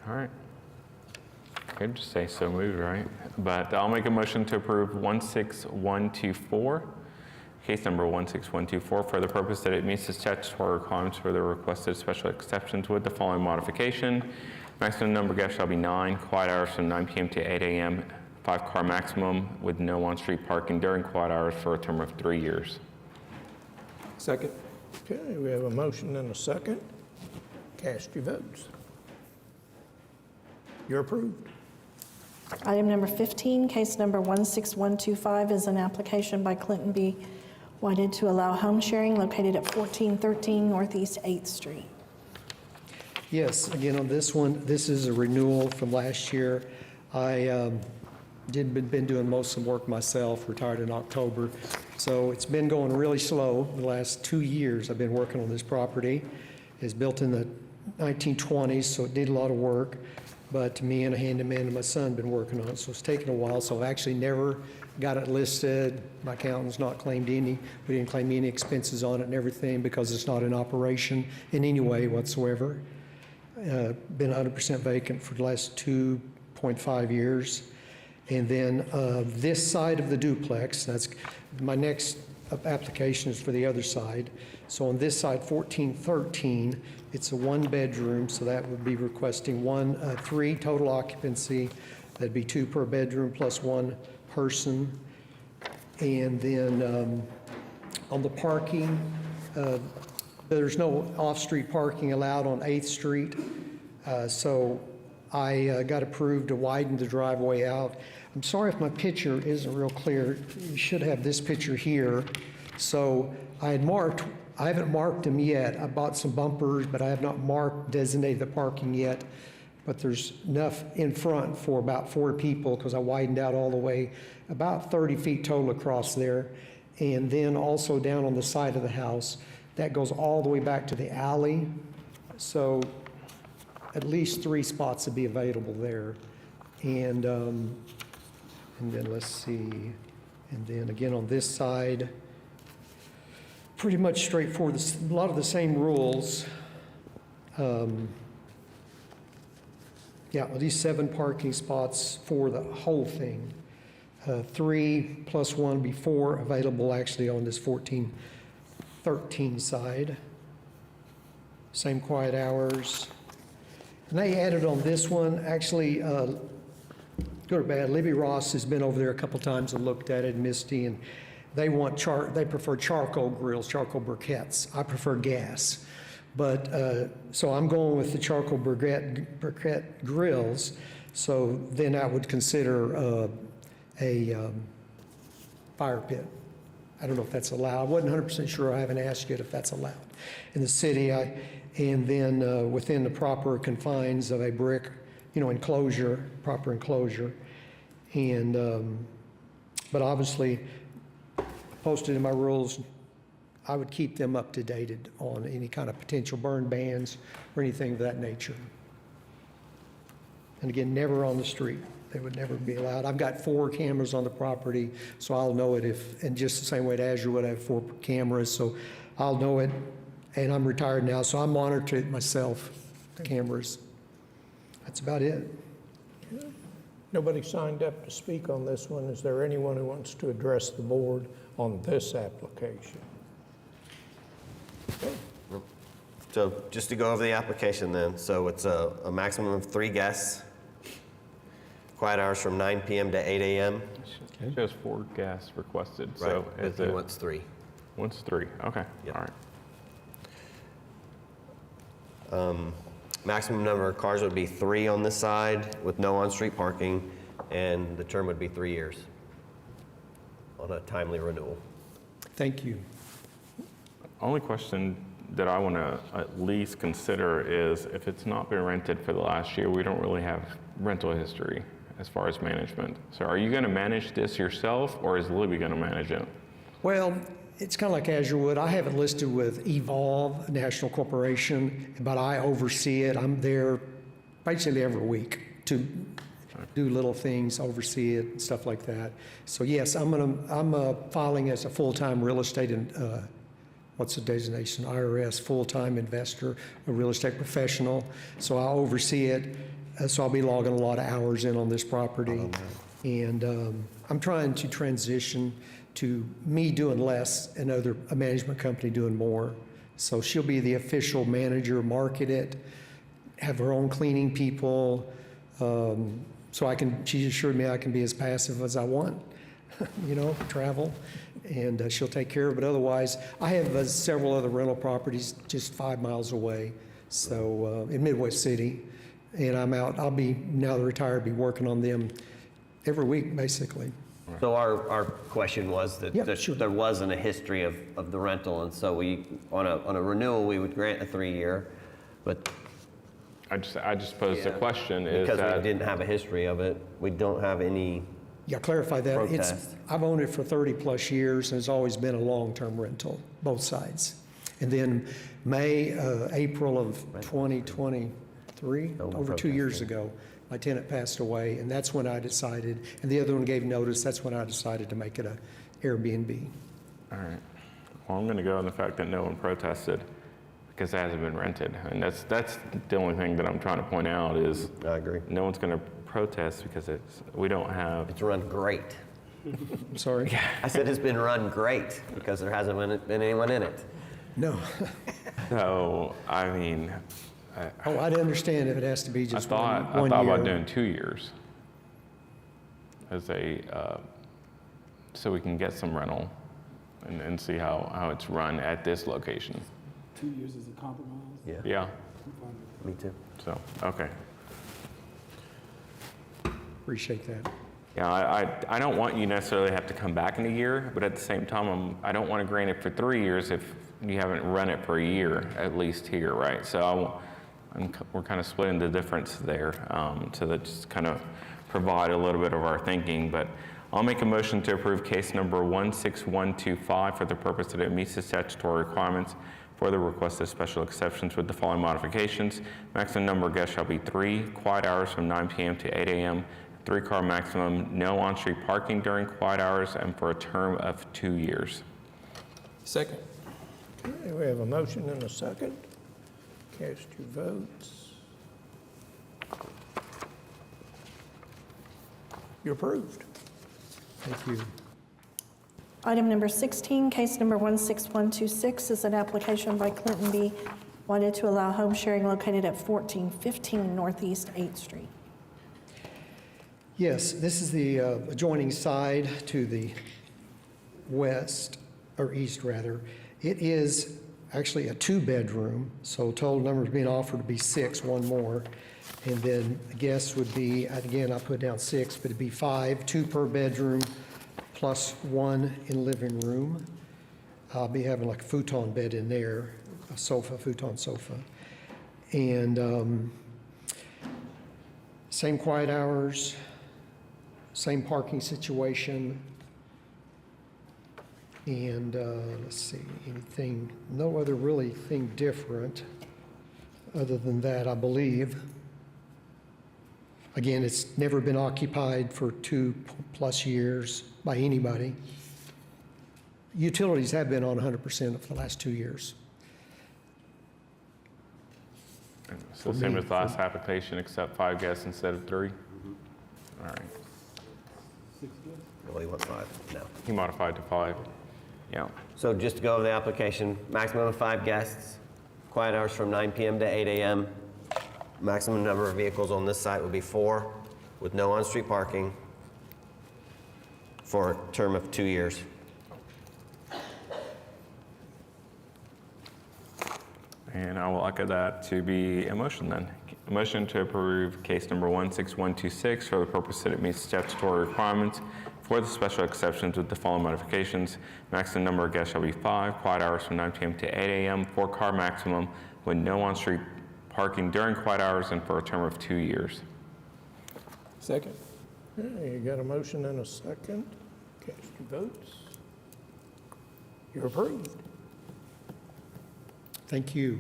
All right. Could just say so moved, right? But I'll make a motion to approve 16124, case number 16124, for the purpose that it meets the statutory requirements for the requested special exceptions with the following modification. Maximum number of guests shall be 9, quiet hours from 9 p.m. to 8 a.m., 5-car maximum with no on-street parking during quiet hours for a term of 3 years. Second. Okay, we have a motion and a second. Cast your votes. You're approved. Item number 15, case number 16125, is an application by Clinton B. Whited to allow home sharing located at 1413 Northeast 8th Street. Yes, again, on this one, this is a renewal from last year. I been doing most of the work myself, retired in October. So it's been going really slow. The last 2 years I've been working on this property. It's built in the 1920s, so it did a lot of work. But me and a handyman and my son been working on it, so it's taken a while. So I actually never got it listed. My accountant's not claimed any. We didn't claim any expenses on it and everything because it's not in operation in any way whatsoever. Been 100% vacant for the last 2.5 years. And then this side of the duplex, that's my next application is for the other side. So on this side, 1413, it's a 1-bedroom, so that would be requesting 3 total occupancy. That'd be 2 per bedroom plus 1 person. And then on the parking, there's no off-street parking allowed on 8th Street. So I got approved to widen the driveway out. I'm sorry if my picture isn't real clear. You should have this picture here. So I haven't marked them yet. I bought some bumpers, but I have not designated the parking yet. But there's enough in front for about 4 people because I widened out all the way, about 30 feet total across there. And then also down on the side of the house, that goes all the way back to the alley. So at least 3 spots would be available there. And then let's see, and then again on this side, pretty much straightforward, a lot of the same rules. Yeah, well, these 7 parking spots for the whole thing. 3 plus 1 be 4 available actually on this 1413 side. Same quiet hours. And they added on this one, actually, good or bad, Libby Ross has been over there a couple times and looked at it, Misty, and they prefer charcoal grills, charcoal briquettes. I prefer gas. But, so I'm going with the charcoal briquette grills. So then I would consider a fire pit. I don't know if that's allowed. I wasn't 100% sure. I haven't asked yet if that's allowed in the city. And then within the proper confines of a brick, enclosure, proper enclosure. And, but obviously, posted in my rules, I would keep them up to date on any kind of potential burn bans or anything of that nature. And again, never on the street. They would never be allowed. I've got 4 cameras on the property, so I'll know it if, and just the same way as Azure would have 4 cameras, so I'll know it. And I'm retired now, so I monitor it myself, the cameras. That's about it. Nobody signed up to speak on this one. Is there anyone who wants to address the board on this application? So just to go over the application then, so it's a maximum of 3 guests, quiet hours from 9 p.m. to 8 a.m. It shows 4 guests requested, Right, so but is he it? wants 3. Wants 3, okay, Yep. all right. Maximum number of cars would be 3 on this side with no on-street parking, and the term would be 3 years on a timely renewal. Thank you. Only question that I want to at least consider is if it's not been rented for the last year, we don't really have rental history as far as management. So are you going to manage this yourself, or is Libby going to manage it? Well, it's kind of like Azure would. I have it listed with Evolve National Corporation, but I oversee it. I'm there basically every week to do little things, oversee it, and stuff like that. So yes, I'm filing as a full-time real estate and what's the designation? IRS, full-time investor, a real estate professional. So I'll oversee it. So I'll be logging a lot of hours in on this property. And I'm trying to transition to me doing less and a management company doing more. So she'll be the official manager, market it, have her own cleaning people. So she assured me I can be as passive as I want, travel, and she'll take care of it. Otherwise, I have several other rental properties just 5 miles away, so in Midwest City, and I'll be, now that I'm retired, be working on them every week, basically. So our question was that Yeah, sure. there wasn't a history of the rental, and so we, on a renewal, we would grant a 3-year, but I just posed the question is because that. we didn't have a history of it, we don't have any. Yeah, clarify that. Protest. I've owned it for 30 plus years, and it's always been a long-term rental, both sides. And then April of 2023, over 2 years ago, my tenant passed away, and that's when I decided, and the other one gave notice, that's when I decided to make it a Airbnb. All right. Well, I'm going to go on the fact that no one protested because it hasn't been rented. And that's the only thing that I'm trying to point out is I agree. No one's going to protest because we don't have. It's run great. I'm sorry? I said it's been run great because there hasn't been anyone in it. No. So, I mean. I'd understand if it has to be just one I year. thought about doing 2 years as so we can get some rental and see how it's run at this location. 2 years is a compromise? Yeah. Yeah. Me too. So, okay. Appreciate that. Yeah, I don't want you necessarily to have to come back in a year, but at the same time, I don't want to grant it for 3 years if you haven't run it for a year, at least here, right? So we're kind of splitting the difference there, so that just kind of provide a little bit of our thinking. But I'll make a motion to approve case number 16125 for the purpose that it meets the statutory requirements for the requested special exceptions with the following modifications. Maximum number of guests shall be 3, quiet hours from 9 p.m. to 8 a.m., 3-car maximum, no on-street parking during quiet hours, and for a term of 2 years. Second. Okay, we have a motion and a second. Cast your votes. You're approved. Thank you. Item number 16, case number 16126 is an application by Clinton B. Wanted to allow home sharing located at 1415 Northeast 8th Street. Yes, this is the adjoining side to the west, or east rather. It is actually a two-bedroom, so total numbers being offered to be 6, one more. And then the guests would be, again, I put down 6, but it'd be 5, 2 per bedroom, plus 1 in living room. I'll be having like a futon bed in there, a sofa, futon sofa. And same quiet hours, same parking situation. And let's see, anything, no other really thing different other than that, I believe. Again, it's never been occupied for 2+ years by anybody. Utilities have been on 100% for the last 2 years. So same as last application, except 5 guests instead of 3? All right. Well, he wants 5, no. He modified to 5. Yeah. So just to go over the application, maximum of 5 guests, quiet hours from 9 PM to 8 AM. Maximum number of vehicles on this site would be 4, with no on-street parking for a term of 2 years. And I will echo that to be a motion then. A motion to approve case number 16126 for the purpose that it meets statutory requirements for the special exceptions with the following modifications. Maximum number of guests shall be 5, quiet hours from 9 PM to 8 AM, 4-car maximum with no on-street parking during quiet hours and for a term of 2 years. Second. Okay, you got a motion and a second. Cast your votes. You're approved. Thank you.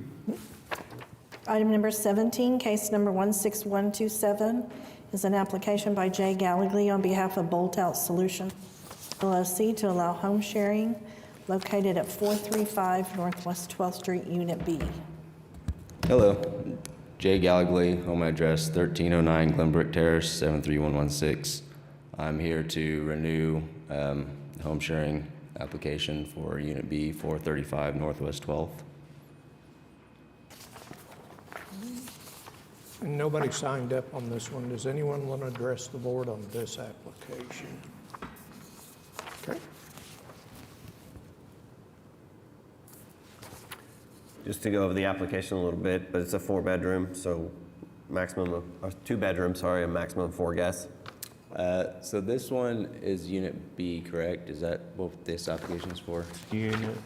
Item number 17, case number 16127, is an application by Jay Gallagly on behalf of Bolt Out Solution LLC to allow home sharing located at 435 Northwest 12th Street, Unit B. Hello, Jay Gallagly, home address 1309 Glenbrook Terrace, 73116. I'm here to renew home sharing application for Unit B, 435 Northwest 12th. And nobody signed up on this one. Does anyone want to address the board on this application? Okay. Just to go over the application a little bit, but it's a 4-bedroom, so maximum of, or 2-bedroom, sorry, a maximum of 4 guests. So this one is Unit B, correct? Is that what this application is for? Unit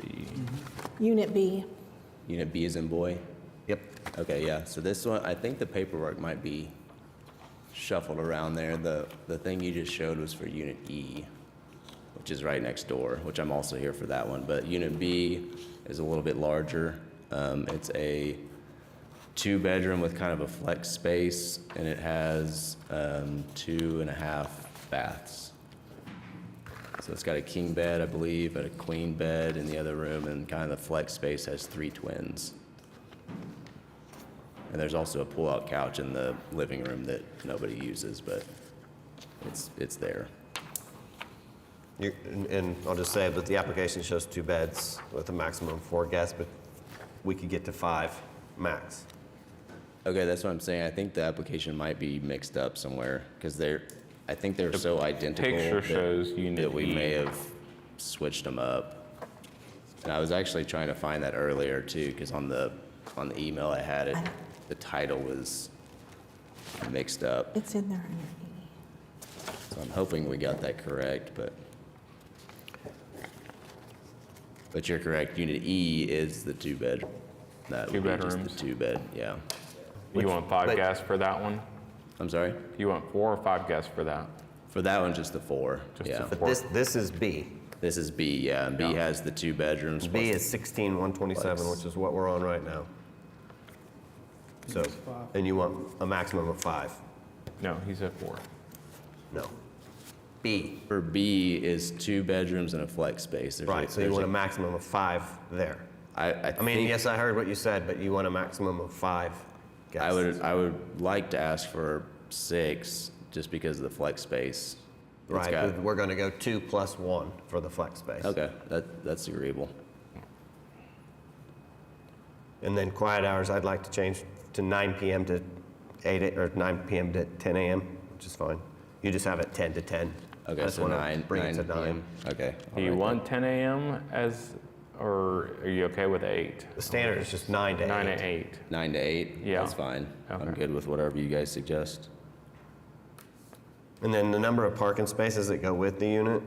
B. Unit B. Unit B is in boy? Yep. Okay, yeah, so this one, I think the paperwork might be shuffled around there. The thing you just showed was for Unit E, which is right next door, which I'm also here for that one. But Unit B is a little bit larger. It's a 2-bedroom with kind of a flex space, and it has 2.5 baths. So it's got a king bed, I believe, and a queen bed in the other room, and kind of the flex space has 3 twins. And there's also a pull-out couch in the living room that nobody uses, but it's there. And I'll just say that the application shows 2 beds with a maximum of 4 guests, but we could get to 5 max. Okay, that's what I'm saying. I think the application might be mixed up somewhere, because I think they're so identical picture shows that Unit we E. may have switched them up. And I was actually trying to find that earlier too, because on the email I had it, the title was mixed up. It's in there under E. So I'm hoping we got that correct, but you're correct. Unit E is the 2-bedroom. That would be just bedrooms. the 2-bed, yeah. You want 5 guests for that one? I'm sorry? You want 4 or 5 guests for that? For that one, just the 4. Just yeah. the But this is B. This is B, yeah, and B has the 2 bedrooms. B plus is 16,127, which is what we're on right now. So, and you want a maximum of 5? No, he's at 4. No. B. For B is 2 bedrooms and a flex space. Right, so you want a maximum of 5 there. I mean, think- yes, I heard what you said, but you want a maximum of 5 guests. I would like to ask for 6, just because of the flex space. It's Right, got- we're going to go 2 plus 1 for the flex space. Okay, that's agreeable. And then quiet hours, I'd like to change to 9 PM to 8, or 9 PM to 10 AM, which is fine. You just have it 10 to 10. I Okay, just so wanna 9 bring it to 9. PM. Okay. Do you want 10 a.m. as or are you okay with 8? The standard is just 9 to 8. 9 to 8. 9 to 8? Yeah. That's fine. I'm Okay. good with whatever you guys suggest. And then the number of parking spaces that go with the unit?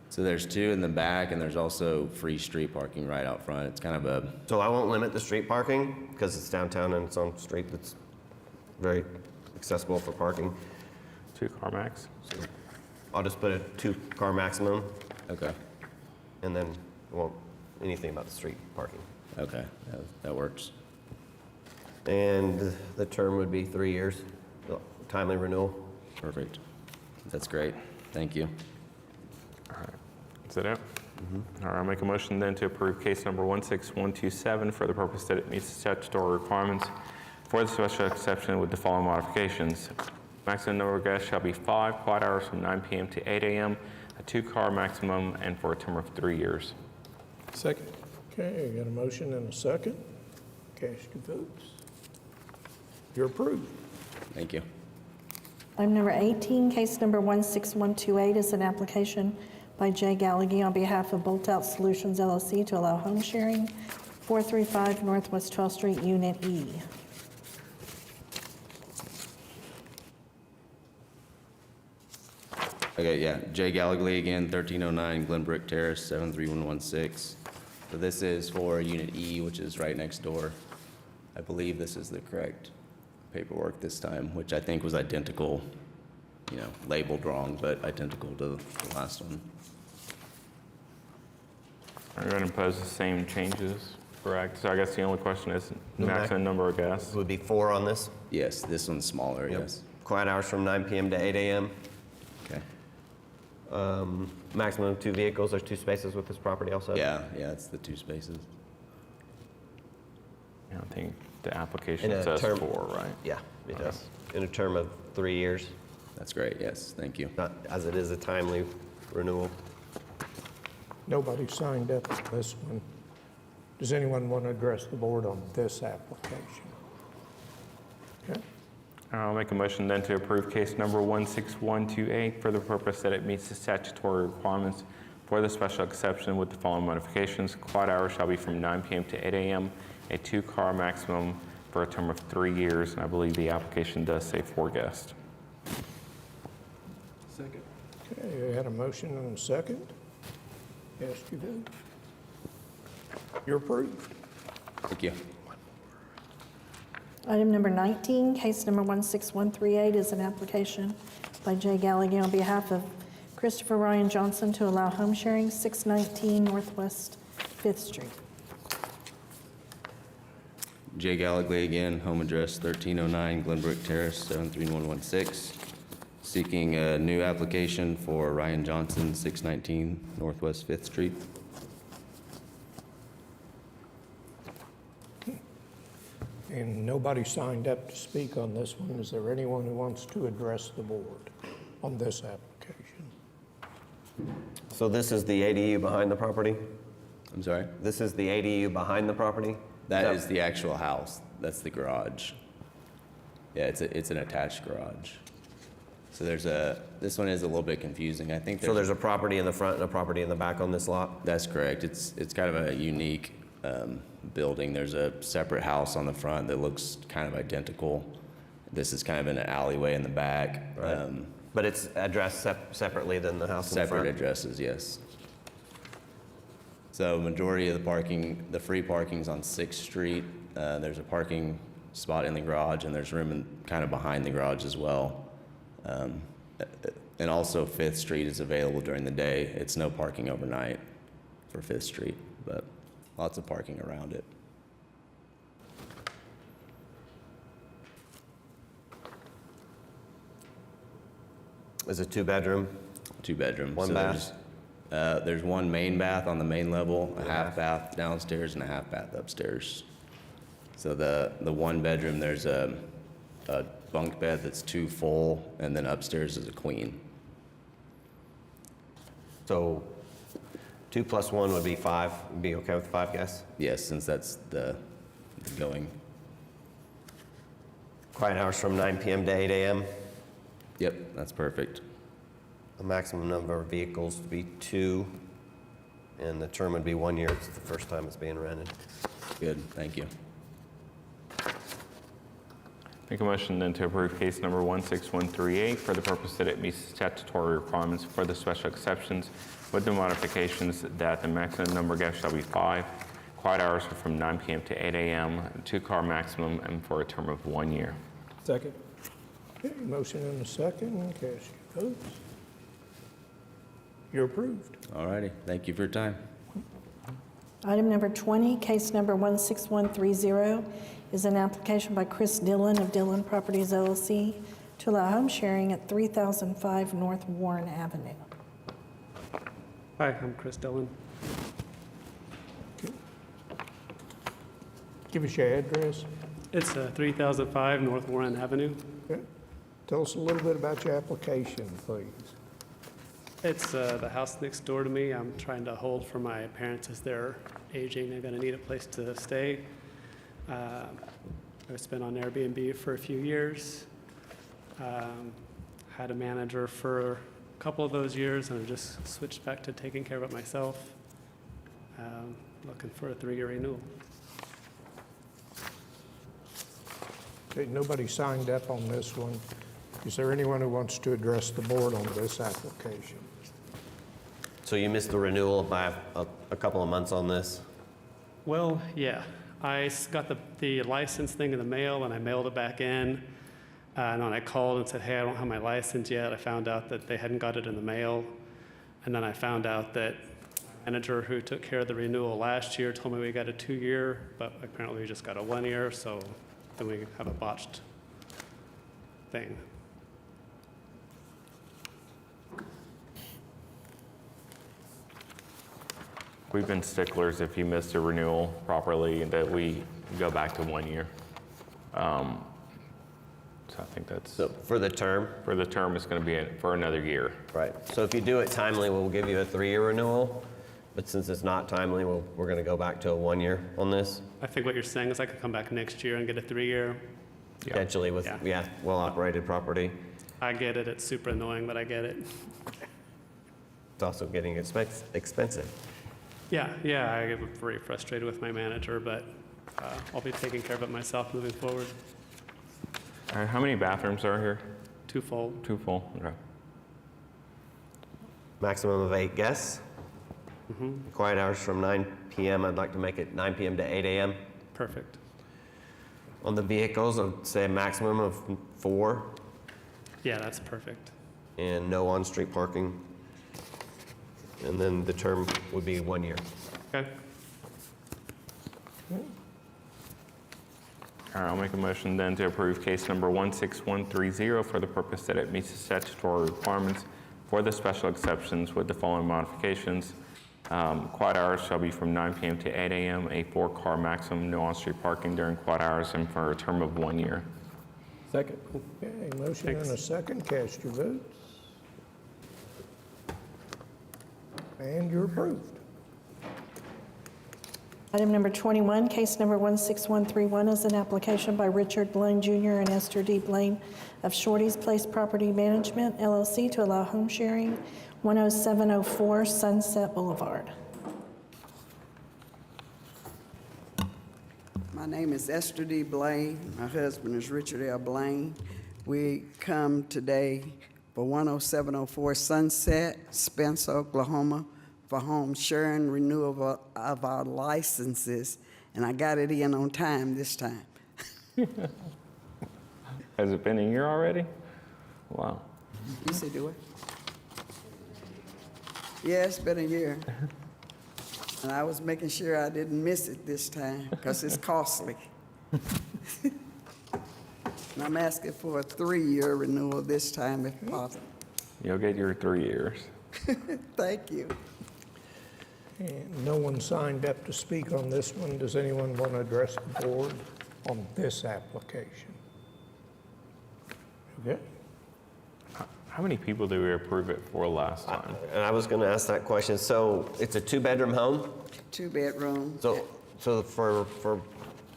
So there's 2 in the back, and there's also free street parking right out front. It's kind of a, So I won't limit the street parking because it's downtown and it's on a street that's very accessible for parking. 2-car max? I'll just put a 2-car maximum okay, and then won't anything about the street parking. okay, that works. And the term would be 3 years, timely renewal. Perfect. That's great. Thank you. All right. Is that it? All right, I'll make a motion then to approve case number 16127 for the purpose that it meets the statutory requirements for the special exception with the following modifications. Maximum number of guests shall be 5, quiet hours from 9 p.m. to 8 a.m., a 2-car maximum, and for a term of 3 years. Second. Okay, got a motion and a second. Cast your votes. You're approved. Thank you. Item number 18, case number 16128 is an application by Jay Gallagher on behalf of Bolt Out Solutions LLC to allow home sharing, 435 Northwest 12th Street, Unit E. Okay, yeah, Jay Gallagher again, 1309 Glenbrook Terrace, 73116. So this is for Unit E, which is right next door. I believe this is the correct paperwork this time, which I think was identical, labeled wrong, but identical to the last one. Are you going to impose the same changes, correct? So I guess the only question is maximum number of guests. Would be 4 on this. Yes, this one's smaller, yes. Quiet hours from 9 p.m. to 8 a.m. Okay. Maximum of 2 vehicles. There's 2 spaces with this property also. Yeah, it's the 2 spaces. I don't think the application In a says term- 4, right? Yeah, it Okay. does. In a term of 3 years, That's great, yes, thank you. not as it is a timely renewal. Nobody signed up for this one. Does anyone want to address the board on this application? Okay. I'll make a motion then to approve case number 16128 for the purpose that it meets the statutory requirements for the special exception with the following modifications. Quiet hours shall be from 9 p.m. to 8 a.m., a 2-car maximum for a term of 3 years, and I believe the application does say 4 guests. Second. Okay, I had a motion and a second. Cast your vote. You're approved. Thank you. Item number 19, case number 16138 is an application by Jay Gallagher on behalf of Christopher Ryan Johnson to allow home sharing, 619 Northwest 5th Street. Jay Gallagher again, home address 1309 Glenbrook Terrace, 73116. Seeking a new application for Ryan Johnson, 619 Northwest 5th Street. And nobody signed up to speak on this one. Is there anyone who wants to address the board on this application? So this is the ADU behind the property? I'm sorry? This is the ADU behind the property? That is the actual house. That's the garage. Yeah, it's an attached garage. So this one is a little bit confusing. I think So there's a property in the front and a property in the back on this lot? That's correct. It's kind of a unique building. There's a separate house on the front that looks kind of identical. This is kind of in an alleyway in the back. Right. But it's addressed separately than the house in the front? Separate addresses, yes. So majority of the parking, the free parking's on 6th Street. There's a parking spot in the garage, and there's room kind of behind the garage as well. And also 5th Street is available during the day. It's no parking overnight for 5th Street, but lots of parking around it. Is it 2-bedroom? 2-bedroom. One So bath? There's one main bath on the main level, a half bath downstairs, and a half bath upstairs. So the 1-bedroom, there's a bunk bed that's 2 full, and then upstairs is a queen. So 2 plus 1 would be 5. Would be okay with 5 guests? Yes, since that's the going. Quiet hours from 9 p.m. to 8 a.m. Yep, that's perfect. The maximum number of vehicles to be 2, and the term would be 1 year. It's the first time it's being rented. Good, thank you. Make a motion then to approve case number 16138 for the purpose that it meets statutory requirements for the special exceptions with the modifications that the maximum number of guests shall be 5. Quiet hours are from 9 p.m. to 8 a.m., 2-car maximum, and for a term of 1 year. Second. Okay, motion and a second. Cast your votes. You're approved. All righty, thank you for your time. Item number 20, case number 16130, is an application by Chris Dillon of Dillon Properties LLC to allow home sharing at 3005 North Warren Avenue. Hi, I'm Chris Dillon. Give us your address. It's 3005 North Warren Avenue. Okay. Tell us a little bit about your application, please. It's the house next door to me. I'm trying to hold for my parents as they're aging. They're going to need a place to stay. It's been on Airbnb for a few years. Had a manager for a couple of those years, and I just switched back to taking care of it myself. Looking for a 3-year renewal. Okay, nobody signed up on this one. Is there anyone who wants to address the board on this application? So you missed the renewal by a couple of months on this? Well, yeah. I got the license thing in the mail, and I mailed it back in. And then I called and said, hey, I don't have my license yet. I found out that they hadn't got it in the mail. And then I found out that the manager who took care of the renewal last year told me we got a 2-year, but apparently we just got a 1 year, so then we have a botched thing. We've been sticklers if you missed a renewal properly that we go back to 1 year. So I think that's... So for the term? For the term, it's going to be for another year. Right. So if you do it timely, we'll give you a 3-year renewal. But since it's not timely, we're going to go back to a 1 year on this. I think what you're saying is I could come back next year and get a 3-year. Potentially with, well-operated property. I get it. It's super annoying, but I get it. It's also getting expensive. Yeah, I get very frustrated with my manager, but I'll be taking care of it myself moving forward. All right, how many bathrooms are here? 2 full. 2 full, okay. Maximum of 8 guests. Mm-hmm. Quiet hours from 9 p.m. I'd like to make it 9 p.m. to 8 a.m. Perfect. On the vehicles, I'd say a maximum of 4. Yeah, that's perfect. And no on-street parking. And then the term would be 1 year. Okay. All right, I'll make a motion then to approve case number 16130 for the purpose that it meets the statutory requirements for the special exceptions with the following modifications. Quiet hours shall be from 9 p.m. to 8 a.m., a 4-car maximum, no on-street parking during quiet hours, and for a term of 1 year. Second. Okay, motion and a second. Cast your votes. And you're approved. Item number 21, case number 16131, is an application by Richard Blaine Jr. and Esther D. Blaine of Shorty's Place Property Management, LLC, to allow home sharing, 10704 Sunset Boulevard. My name is Esther D. Blaine. My husband is Richard L. Blaine. We come today for 10704 Sunset, Spence, Oklahoma, for home sharing renewal of our licenses, and I got it in on time this time. Has it been a year already? Wow. You say do it? Yeah, it's been a year. And I was making sure I didn't miss it this time, because it's costly. And I'm asking for a 3-year renewal this time, if possible. You'll get your 3 years. Thank you. And no one signed up to speak on this one. Does anyone want to address the board on this application? Okay. How many people did we approve it for last time? And I was going to ask that question. So it's a 2-bedroom home? 2-bedroom. So for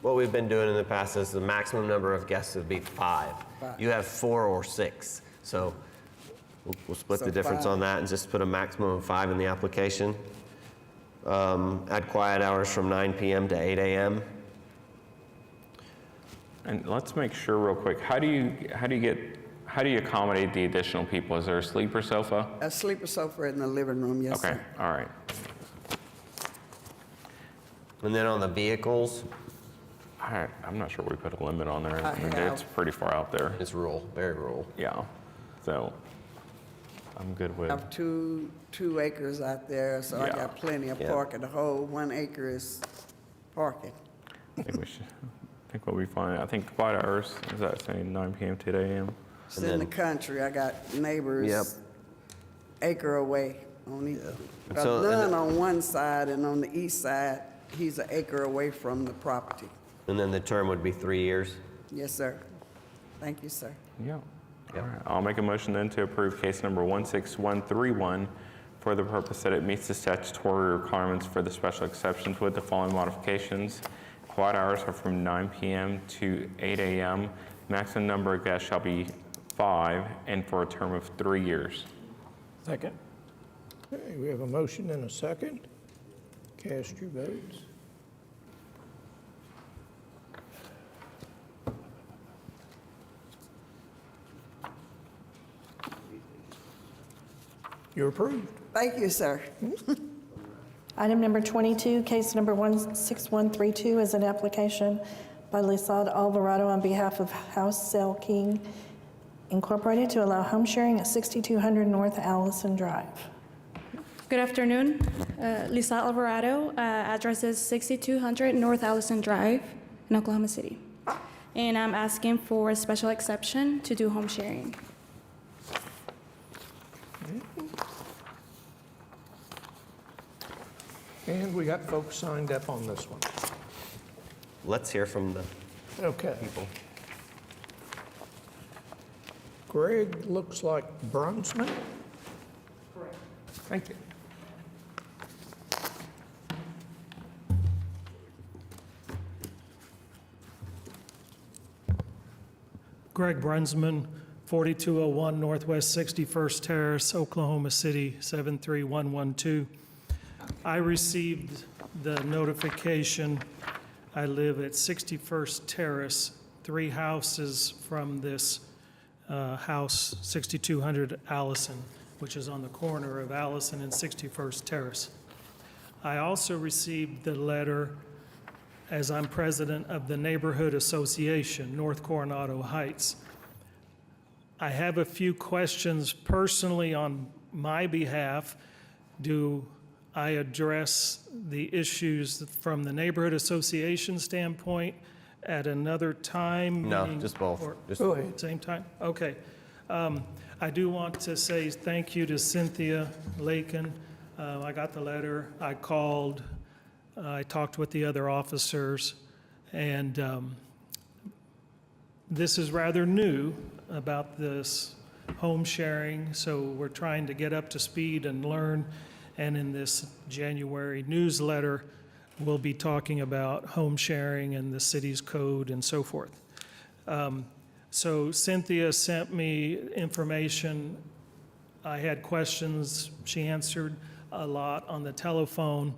what we've been doing in the past is the maximum number of guests would be 5. You have 4 or 6. So we'll split So the difference 5. on that and just put a maximum of 5 in the application. Add quiet hours from 9 PM to 8 AM. And let's make sure real quick, how do you accommodate the additional people? Is there a sleeper sofa? A sleeper sofa in the living room, yes, Okay, sir. all right. And then on the vehicles, I'm not sure we put a limit on there. I I mean, have. it's pretty far out there. it's rural, very rural. Yeah, so I'm good I with, have two acres out there, so I Yeah. got plenty of Yeah. parking. The whole 1 acre is parking. I think we'll be fine. I think quiet hours, is that saying 9 PM to 8 AM? It's in the country. I got neighbors Yep. acre away on each. And so- None on one side, and on the east side, he's an acre away from the property. And then the term would be 3 years. Yes, sir. Thank you, sir. Yeah. All right. I'll make a motion then to approve case number 16131 for the purpose that it meets the statutory requirements for the special exceptions with the following modifications. Quiet hours are from 9 PM to 8 AM. Maximum number of guests shall be 5 and for a term of 3 years. Second. Okay, we have a motion and a second. Cast your votes. You're approved. Thank you, sir. Item number 22, case number 16132 is an application by Lisad Alvarado on behalf of House Sale King Incorporated to allow home sharing at 6200 North Allison Drive. Good afternoon. Lisa Alvarado, address is 6200 North Allison Drive in Oklahoma City. And I'm asking for a special exception to do home sharing. And we got folks signed up on this one. Let's hear from the Okay. people. Greg looks like Brunsman? Correct. Thank you. Greg Brunsman, 4201 Northwest 61st Terrace, Oklahoma City, 73112. I received the notification. I live at 61st Terrace, 3 houses from this house, 6200 Allison, which is on the corner of Allison and 61st Terrace. I also received the letter as I'm president of the Neighborhood Association, North Coronado Heights. I have a few questions personally on my behalf. Do I address the issues from the Neighborhood Association standpoint at another time? No, meaning- just both. or- Just- Go ahead. Same time? Okay. I do want to say thank you to Cynthia Lakin. I got the letter, I called, I talked with the other officers, and this is rather new about this home sharing, so we're trying to get up to speed and learn. And in this January newsletter, we'll be talking about home sharing and the city's code and so forth. So Cynthia sent me information. I had questions. She answered a lot on the telephone.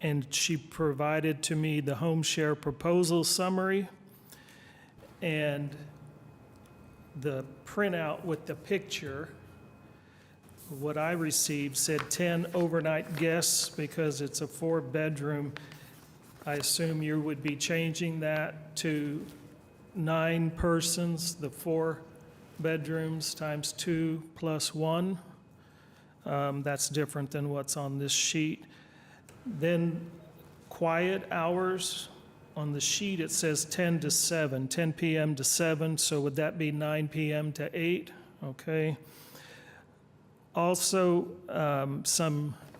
And she provided to me the home share proposal summary and the printout with the picture. What I received said 10 overnight guests because it's a 4-bedroom. I assume you would be changing that to 9 persons, the 4 bedrooms times 2 plus 1. That's different than what's on this sheet. Then quiet hours, on the sheet it says 10 to 7, 10 p.m. to 7, so would that be 9 p.m. to 8? Okay. Also,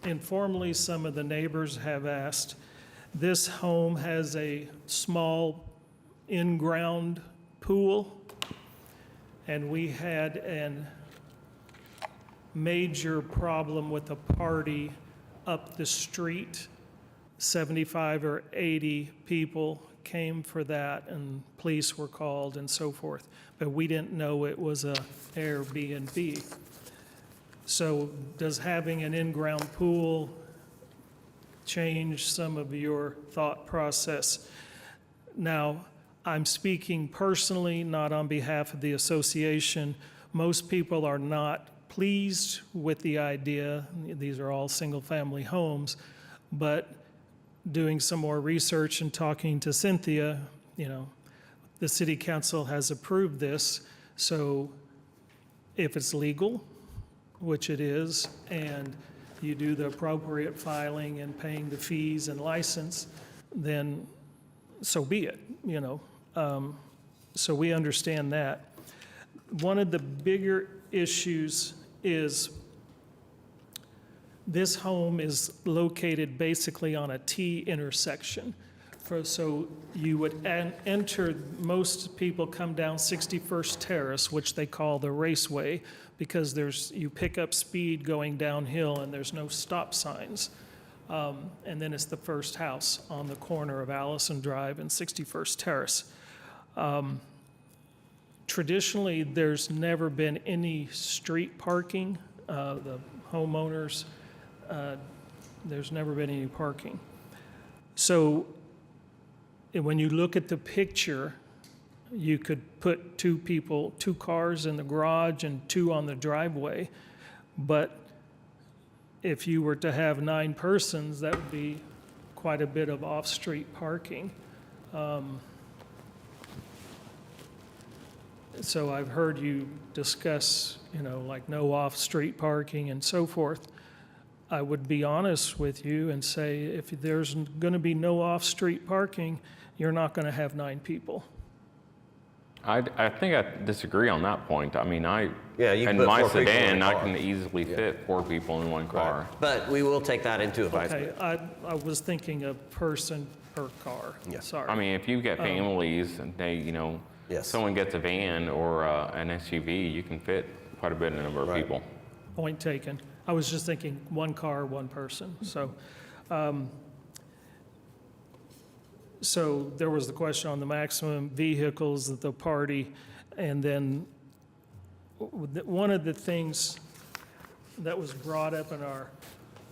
informally, some of the neighbors have asked, this home has a small in-ground pool, and we had a major problem with a party up the street. 75 or 80 people came for that, and police were called and so forth. But we didn't know it was a Airbnb. So does having an in-ground pool change some of your thought process? Now, I'm speaking personally, not on behalf of the association. Most people are not pleased with the idea. These are all single-family homes, but doing some more research and talking to Cynthia, the city council has approved this. So if it's legal, which it is, and you do the appropriate filing and paying the fees and license, then so be it, So we understand that. One of the bigger issues is this home is located basically on a T intersection. So you would enter, most people come down 61st Terrace, which they call the Raceway, because you pick up speed going downhill and there's no stop signs. And then it's the first house on the corner of Allison Drive and 61st Terrace. Traditionally, there's never been any street parking. The homeowners, there's never been any parking. So when you look at the picture, you could put two cars in the garage and 2 on the driveway. But if you were to have 9 persons, that would be quite a bit of off-street parking. So I've heard you discuss, like no off-street parking and so forth. I would be honest with you and say, if there's going to be no off-street parking, you're not going to have 9 people. I think I disagree on that point. I mean, you can in put my 4 people in sedan, a I car. can easily fit 4 people in one car. Right. But we will take that into advisement. Okay, I was thinking a person per car. Yes. Sorry. I mean, if you've got families and they, someone gets a van or an SUV, you can fit quite a bit of number of people. Point taken. I was just thinking 1 car, 1 person. So there was the question on the maximum vehicles at the party, and then one of the things that was brought up in our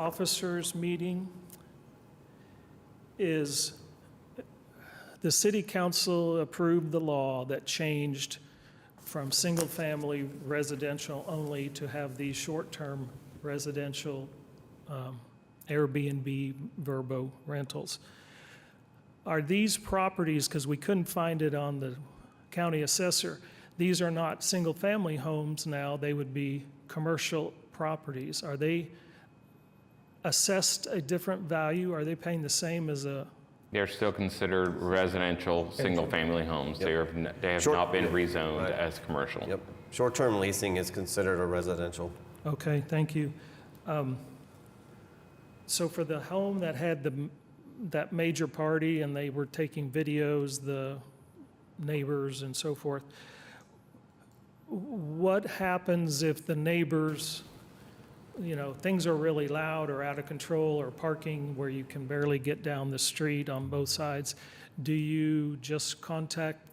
officers meeting is the city council approved the law that changed from single-family residential only to have these short-term residential Airbnb Verbo rentals. Are these properties, because we couldn't find it on the county assessor, these are not single-family homes now, they would be commercial properties. Are they assessed a different value? Are they paying the same as a? They're still considered residential, single-family homes. They have not been rezoned as commercial. Yep. Short-term leasing is considered a residential. Okay, thank you. So for the home that had that major party and they were taking videos, the neighbors and so forth, what happens if the neighbors, things are really loud or out of control or parking where you can barely get down the street on both sides? Do you just contact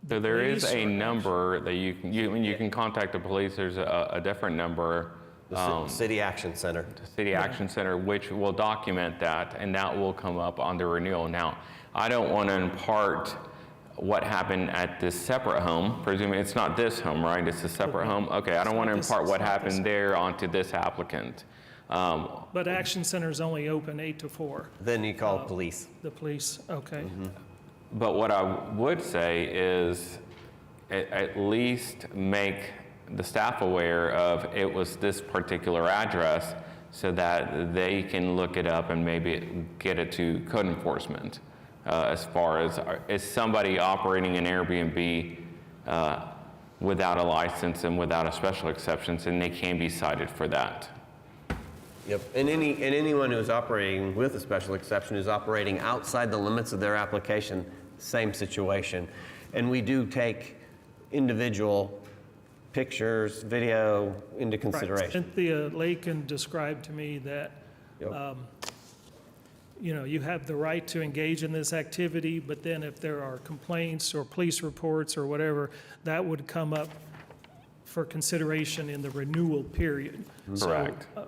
the So there is police a or number that you can contact the police. There's a different number. The City Action Center. City Action Center, which will document that, and that will come up on the renewal. Now, I don't want to impart what happened at this separate home, presuming it's not this home, right? It's a separate home? Okay, I don't want to impart what happened there onto this applicant. But Action Center's only open 8 to 4. Then you call police. The police, okay. But what I would say is at least make the staff aware of it was this particular address so that they can look it up and maybe get it to code enforcement. As far as, is somebody operating an Airbnb without a license and without a special exceptions, and they can be cited for that. Yep, and anyone who's operating with a special exception is operating outside the limits of their application, same situation. And we do take individual pictures, video into consideration. Right. Cynthia Lakin described to me that, you have the right to engage in this activity, but then if there are complaints or police reports or whatever, that would come up for consideration in the renewal period. Correct. So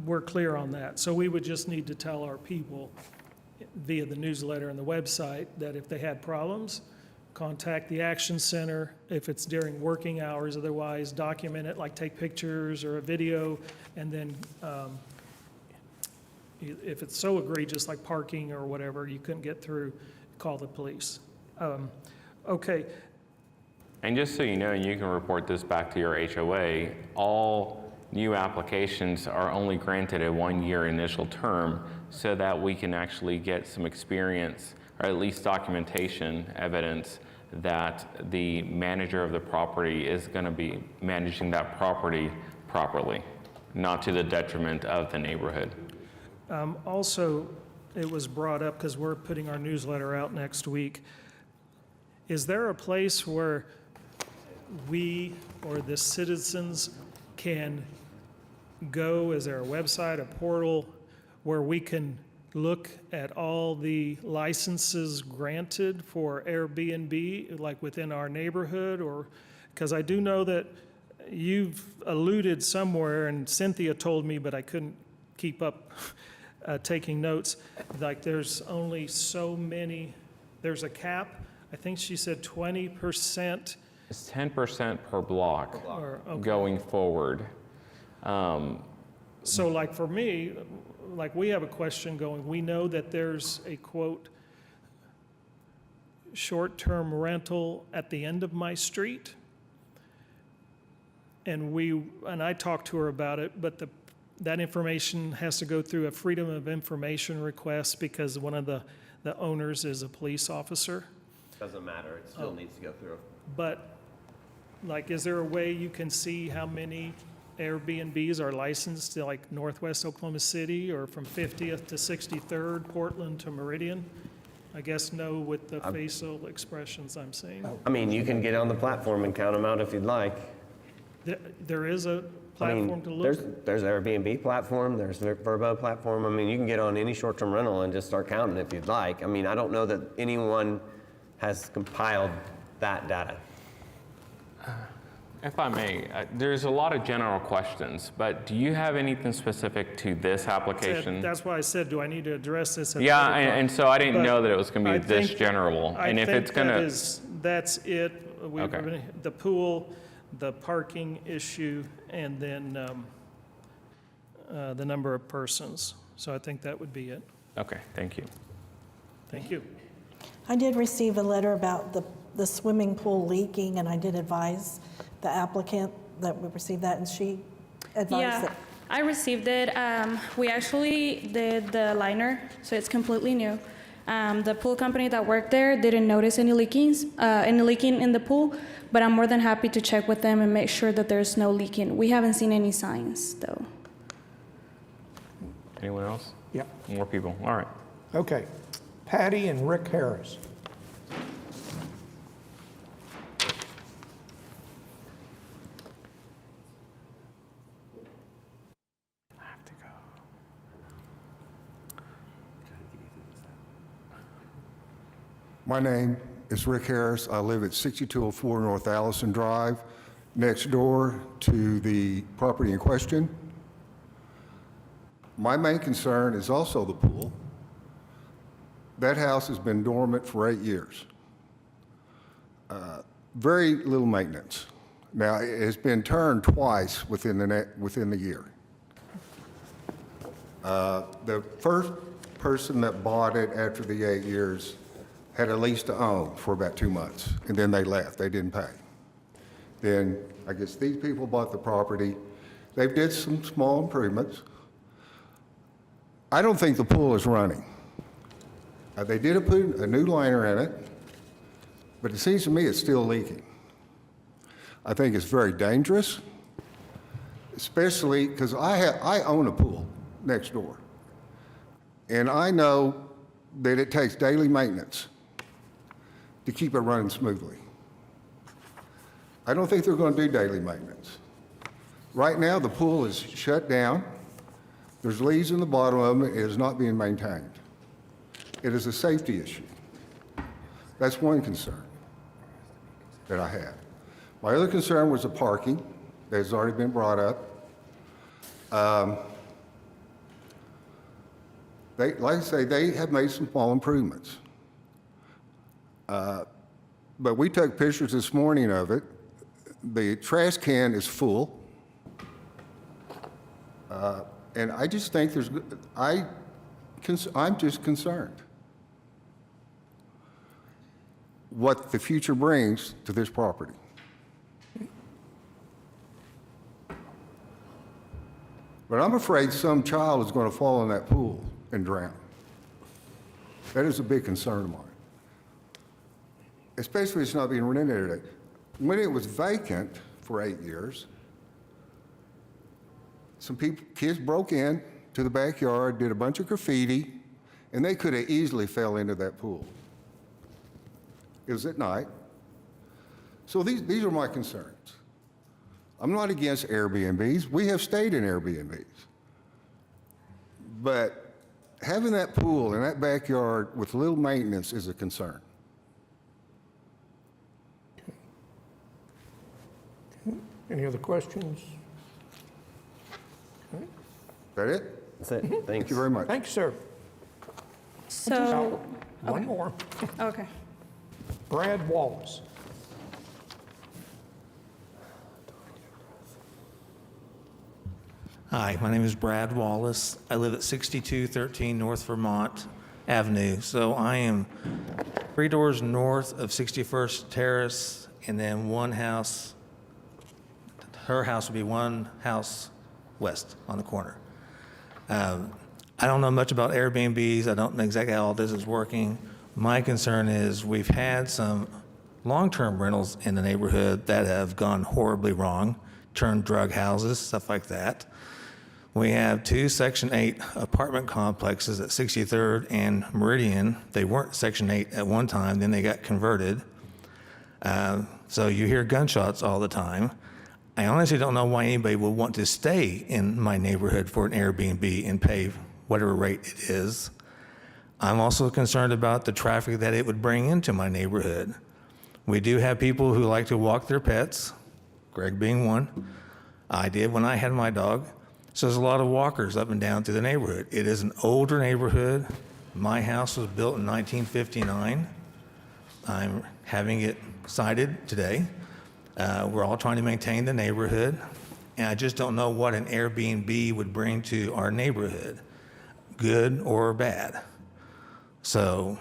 we're clear on that. So we would just need to tell our people via the newsletter and the website that if they had problems, contact the Action Center. If it's during working hours, otherwise document it, like take pictures or a video, and then if it's so egregious, like parking or whatever, you couldn't get through, call the police. Okay, And just so you know, and you can report this back to your HOA, all new applications are only granted a 1-year initial term so that we can actually get some experience, or at least documentation evidence that the manager of the property is going to be managing that property properly, not to the detriment of the neighborhood. also, it was brought up, because we're putting our newsletter out next week, is there a place where we or the citizens can go? Is there a website, a portal, where we can look at all the licenses granted for Airbnb, like within our neighborhood? Or, because I do know that you've alluded somewhere, and Cynthia told me, but I couldn't keep up taking notes, like there's only so many, there's a cap. I think she said 20%. It's 10% per block Or, okay. going forward. So like for me, like we have a question going, we know that there's a quote, short-term rental at the end of my street. And I talked to her about it, but that information has to go through a Freedom of Information request because one of the owners is a police officer. Doesn't matter, it still needs to go through. But, like, is there a way you can see how many Airbnbs are licensed to, like, Northwest Oklahoma City, or from 50th to 63rd, Portland to Meridian? I guess no with the facial expressions I'm seeing. I mean, you can get on the platform and count them out if you'd like. There is a platform to look? There's Airbnb platform, there's Vrbo platform. I mean, you can get on any short-term rental and just start counting if you'd like. I mean, I don't know that anyone has compiled that data. If I may, there's a lot of general questions, but do you have anything specific to this application? That's why I said, do I need to address this? At Yeah, the and so I didn't But know that it was going to be I this think- general. And if it's going to, that's it. Okay. The pool, the parking issue, and then the number of persons. So I think that would be it. okay, thank you. Thank you. I did receive a letter about the swimming pool leaking, and I did advise the applicant that we received that, and she advised Yeah, that. I received it. We actually did the liner, so it's completely new. The pool company that worked there didn't notice any leaking in the pool, but I'm more than happy to check with them and make sure that there's no leaking. We haven't seen any signs, though. Anyone else? Yep. More people, all right. Okay. Patty and Rick Harris. My name is Rick Harris. I live at 6204 North Allison Drive, next door to the property in question. My main concern is also the pool. That house has been dormant for 8 years. Very little maintenance. Now, it has been turned twice within the year. The first person that bought it after the 8 years had a lease to own for about 2 months, and then they left. They didn't pay. Then I guess these people bought the property. They did some small improvements. I don't think the pool is running. They did put a new liner in it, but it seems to me it's still leaking. I think it's very dangerous, especially because I own a pool next door, and I know that it takes daily maintenance to keep it running smoothly. I don't think they're going to do daily maintenance. Right now, the pool is shut down. There's leaves in the bottom of it. It is not being maintained. It is a safety issue. That's one concern that I had. My other concern was the parking. that's already been brought up. Like I say, they have made some small improvements. But we took pictures this morning of it. The trash can is full. And I just think I'm just concerned what the future brings to this property. But I'm afraid some child is going to fall in that pool and drown. That is a big concern of mine. Especially if it's not being renovated. When it was vacant for 8 years, some kids broke in to the backyard, did a bunch of graffiti, and they could have easily fell into that pool. It was at night. So these are my concerns. I'm not against Airbnbs. We have stayed in Airbnbs. But having that pool in that backyard with little maintenance is a concern. Any other questions? Is that it? That's it. Thanks. Thank you very much. Thank you, sir. So, One more. okay. Brad Wallace. Hi, my name is Brad Wallace. I live at 6213 North Vermont Avenue. So I am 3 doors north of 61st Terrace, and then one house, her house would be one house west on the corner. I don't know much about Airbnbs. I don't know exactly how all this is working. My concern is we've had some long-term rentals in the neighborhood that have gone horribly wrong, turned drug houses, stuff like that. We have 2 Section 8 apartment complexes at 63rd and Meridian. They weren't Section 8 at one time, then they got converted. So you hear gunshots all the time. I honestly don't know why anybody would want to stay in my neighborhood for an Airbnb and pay whatever rate it is. I'm also concerned about the traffic that it would bring into my neighborhood. We do have people who like to walk their pets, Greg being one. I did when I had my dog. So there's a lot of walkers up and down through the neighborhood. It is an older neighborhood. My house was built in 1959. I'm having it sided today. We're all trying to maintain the neighborhood, and I just don't know what an Airbnb would bring to our neighborhood, good or bad. So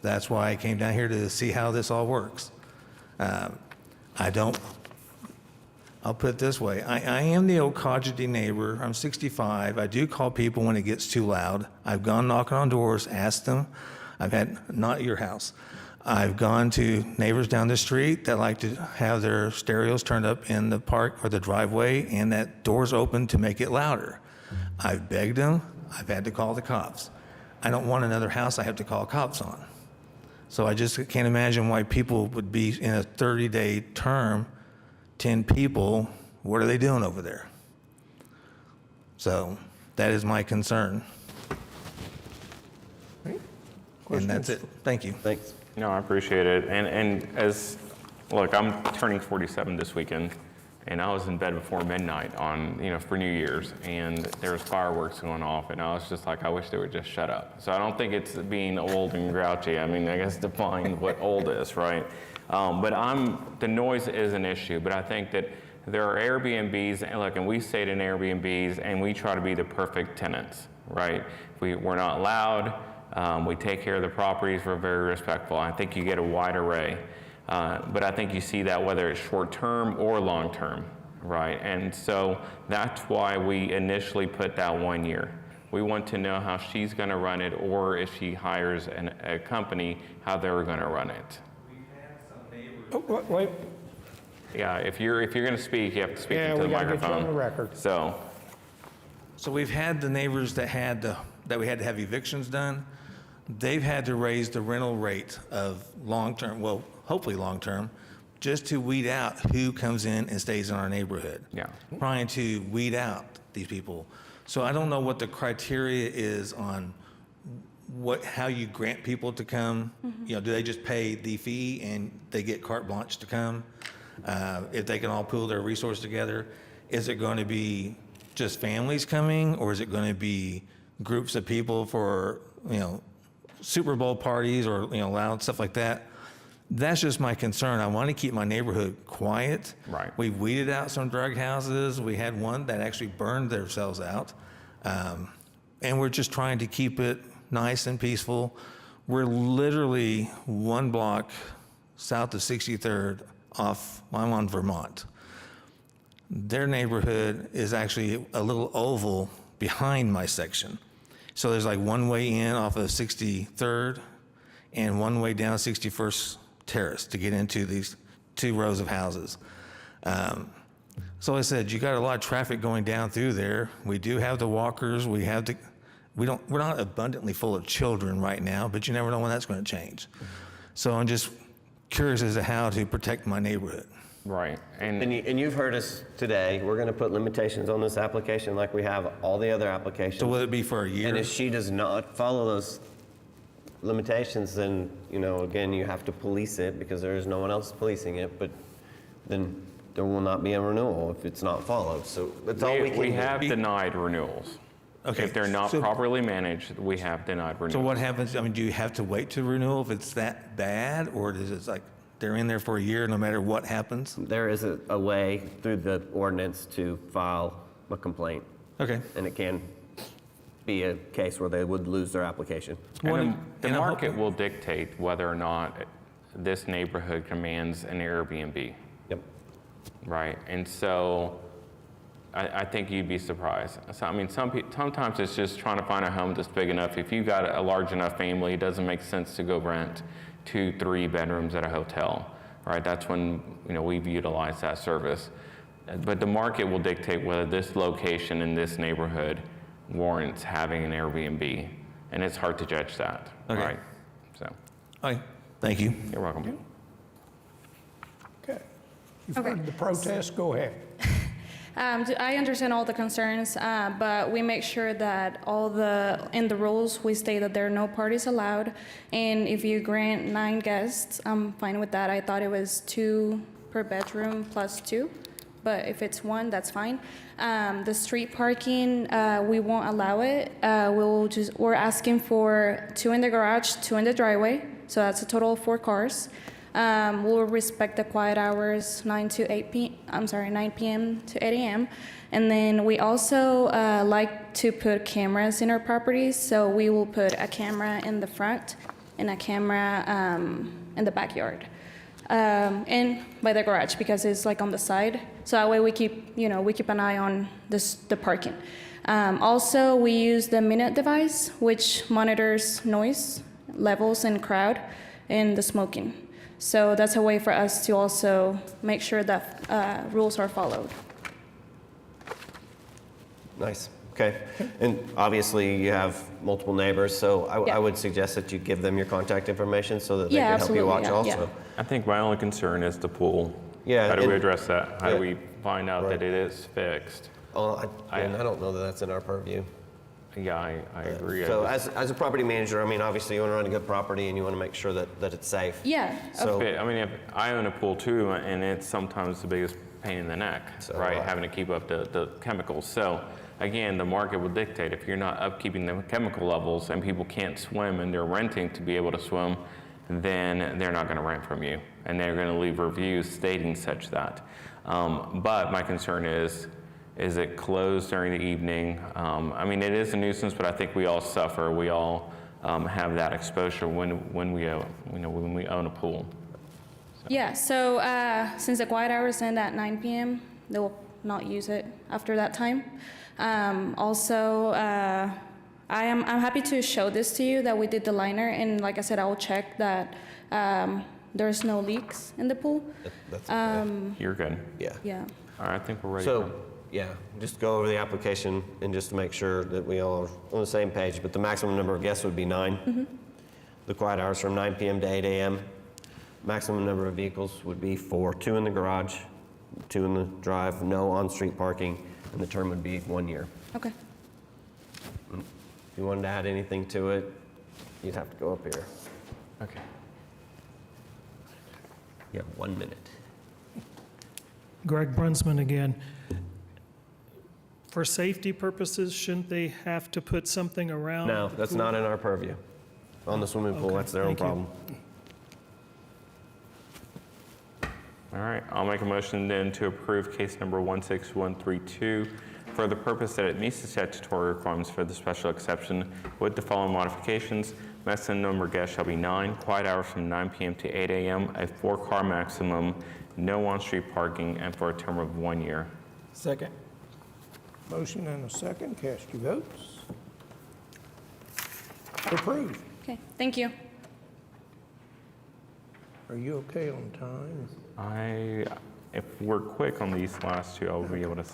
that's why I came down here to see how this all works. I'll put it this way. I am the Okajidi neighbor. I'm 65. I do call people when it gets too loud. I've gone knocking on doors, asked them. I've had, not your house. I've gone to neighbors down the street that like to have their stereos turned up in the park or the driveway and that door's open to make it louder. I've begged them. I've had to call the cops. I don't want another house I have to call cops on. So I just can't imagine why people would be in a 30-day term, 10 people, what are they doing over there? So that is my concern. And that's it. Thank you. Thanks. No, I appreciate it. And look, I'm turning 47 this weekend, and I was in bed before midnight on, for New Year's, and there was fireworks going off, and I was just like, I wish they would just shut up. So I don't think it's being old and grouchy. I mean, I guess define what old is, right? But the noise is an issue, but I think that there are Airbnbs, and we stayed in Airbnbs, and we try to be the perfect tenants, right? We're not loud. We take care of the properties. We're very respectful. I think you get a wide array. But I think you see that whether it's short-term or long-term, right? And so that's why we initially put that 1 year. We want to know how she's going to run it, or if she hires a company, how they're going to run it. Oh, wait. Yeah, if you're going to speak, you have to speak into the we gotta get you microphone. on the record. So we've had the neighbors that we had to have evictions done. They've had to raise the rental rate of long-term, well, hopefully long-term, just to weed out who comes in and stays in our neighborhood. Yeah. Trying to weed out these people. So I don't know what the criteria is on how you grant people to come. Do they just pay the fee and they get carte blanche to come? If they can all pool their resources together, is it going to be just families coming, or is it going to be groups of people for, Super Bowl parties or, loud stuff like that? That's just my concern. I want to keep my neighborhood quiet. Right. We've weeded out some drug houses. We had one that actually burned themselves out. And we're just trying to keep it nice and peaceful. We're literally one block south of 63rd I'm on Vermont. Their neighborhood is actually a little oval behind my section. So there's like one way in off of 63rd and one way down 61st Terrace to get into these 2 rows of houses. So I said, you got a lot of traffic going down through there. We do have the walkers. We're not abundantly full of children right now, but you never know when that's going to change. So I'm just curious as to how to protect my neighborhood. Right. And you've heard us today, we're going to put limitations on this application like we have all the other applications. So will it be for a year? And if she does not follow those limitations, then, again, you have to police it because there is no one else policing it, but then there will not be a renewal if it's not followed. So that's all we can do. We have denied renewals. Okay. If they're not properly managed, we have denied renewals. So what happens, do you have to wait to renewal if it's that bad, or is it like they're in there for a year no matter what happens? There is a way through the ordinance to file a complaint. Okay. And it can be a case where they would lose their application. And the market will dictate whether or not this neighborhood commands an Airbnb. Yep. Right, and so I think you'd be surprised. So, sometimes it's just trying to find a home that's big enough. If you've got a large enough family, it doesn't make sense to go rent 2-3 bedrooms at a hotel, right? That's when, we've utilized that service. But the market will dictate whether this location in this neighborhood warrants having an Airbnb, and it's hard to judge that, right? So. All right, thank you. You're welcome. Okay. You've heard the protest, go ahead. I understand all the concerns, but we make sure that in the rules, we state that there are no parties allowed. And if you grant 9 guests, I'm fine with that. I thought it was 2 per bedroom plus 2, but if it's 1, that's fine. The street parking, we won't allow it. We're asking for 2 in the garage, 2 in the driveway, so that's a total of 4 cars. We'll respect the quiet hours, 9 p.m. to 8 a.m. And then we also like to put cameras in our properties, so we will put a camera in the front and a camera in the backyard. And by the garage, because it's like on the side. So that way we keep an eye on the parking. Also, we use the Minute device, which monitors noise levels and crowd and the smoking. So that's a way for us to also make sure that rules are followed. Nice. Okay. And obviously, you have multiple neighbors, so I would suggest that you give them your contact information so that they can help you watch also. I think my only concern is the pool. Yeah. How do we address that? How do we find out that it is fixed? I don't know that that's in our purview. Yeah, I agree. So as a property manager, obviously you want to run a good property and you want to make sure that it's safe. Yeah. So if I own a pool too, and it's sometimes the biggest pain in the neck, right? Having to keep up the chemicals. So again, the market will dictate. If you're not upkeeping the chemical levels and people can't swim and they're renting to be able to swim, then they're not going to rent from you. And they're going to leave reviews stating such that. But my concern is it closed during the evening? It is a nuisance, but I think we all suffer. We all have that exposure when we own a pool. Yeah, so since the quiet hours end at 9 p.m., they will not use it after that time. Also, I'm happy to show this to you that we did the liner, and like I said, I will check that there's no leaks in the pool. You're good. Yeah. Yeah. All right, I think we're ready. So, yeah, just go over the application and just to make sure that we all are on the same page, but the maximum number of guests would be 9. Mm-hmm. The quiet hours from 9 p.m. to 8 a.m. Maximum number of vehicles would be 4, 2 in the garage, 2 in the drive, no on-street parking, and the term would be 1 year. Okay. If you wanted to add anything to it, you'd have to go up here. Okay. You have 1 minute. Greg Brunsman again. For safety purposes, shouldn't they have to put something around? No, the that's pool? not in our purview. On the swimming pool, Okay, that's their own thank you. problem. All right, I'll make a motion then to approve case number 16132 for the purpose that it meets the statutory requirements for the special exception with the following modifications. Maximum number of guests shall be 9, quiet hours from 9 p.m. to 8 a.m., a 4-car maximum, no on-street parking, and for a term of 1 year. Second. Motion and a second. Cast your votes. Approved. Okay, thank you. Are you okay on time? If we're quick on these last two, I'll be able to.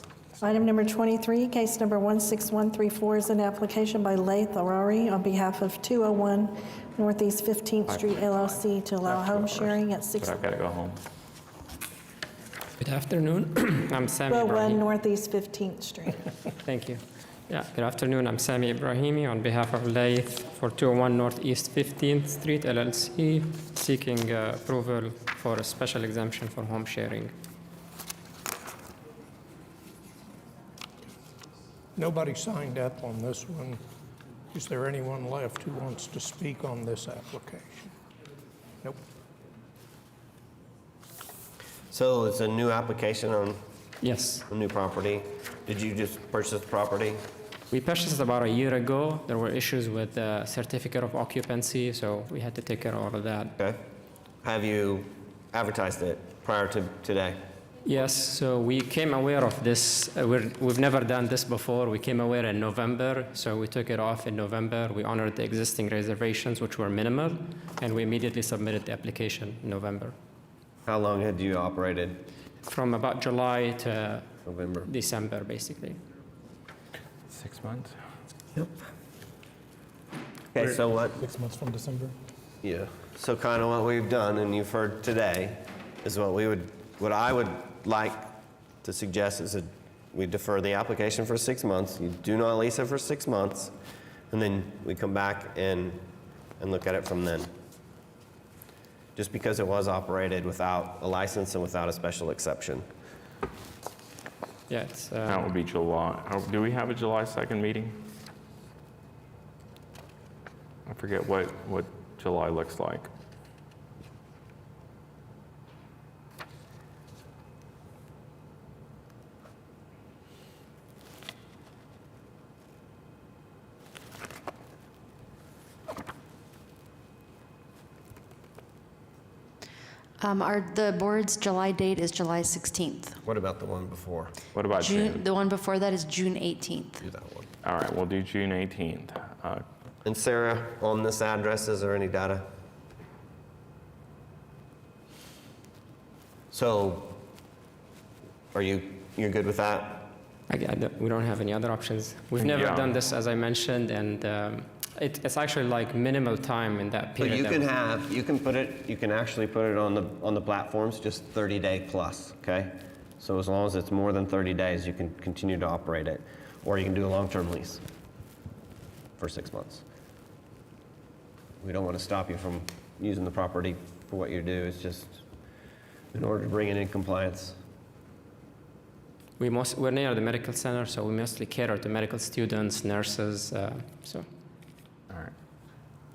Item number 23, case number 16134 is an application by Lath Arari on behalf of 201 Northeast 15th Street LLC to allow home sharing at But I've got to go home. Good afternoon. I'm Sami 201 Ibrahim. Northeast 15th Street. Thank you. Yeah, good afternoon. I'm Sami Ibrahimi on behalf of Lath for 201 Northeast 15th Street LLC, seeking approval for a special exemption for home sharing. Nobody signed up on this one. Is there anyone left who wants to speak on this application? Nope. So it's a new application on Yes. a new property. Did you just purchase the property? We purchased about a year ago. There were issues with the certificate of occupancy, so we had to take care of all of that. Okay. Have you advertised it prior to today? Yes, so we came aware of this. We've never done this before. We came aware in November, so we took it off in November. We honored the existing reservations, which were minimal, and we immediately submitted the application in November. How long had you operated? From about July to November. December, basically. 6 months? Yep. Okay, so what? 6 months from December. Yeah. So kind of what we've done, and you've heard today, is what I would like to suggest is that we defer the application for 6 months. You do not lease it for 6 months, and then we come back and look at it from then. Just because it was operated without a license and without a special exception. Yeah, it's, That would be July. Do we have a July 2nd meeting? I forget what July looks like. The board's July date is July 16th. What about the one before? What about June? The one before that is June 18th. Do that one. All right, we'll do June 18th. And Sarah, on this address, is there any data? So, you're good with that? we don't have any other options. We've never Yeah. done this, as I mentioned, and it's actually like minimal time in that But period. you can actually put it on the platforms, just 30-day plus, okay? So as long as it's more than 30 days, you can continue to operate it. Or you can do a long-term lease for 6 months. We don't want to stop you from using the property for what you do. It's just in order to bring it in compliance. We're near the medical center, so we mostly cater to medical students, nurses, so. All right.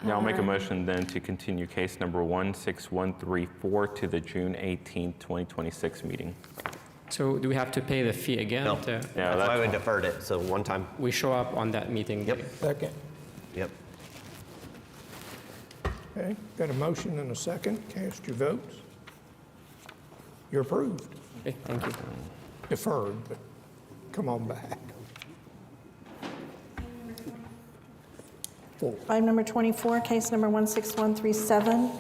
Now I'll make a motion then to continue case number 16134 to the June 18th, 2026 meeting. So do we have to pay the fee again? No. Yeah, That's why we deferred it, so one time. We show up on that meeting day. Second. Yep. Okay, got a motion and a second. Cast your votes. You're approved. Okay, thank you. Deferred, but come on back. Item number 24, case number 16137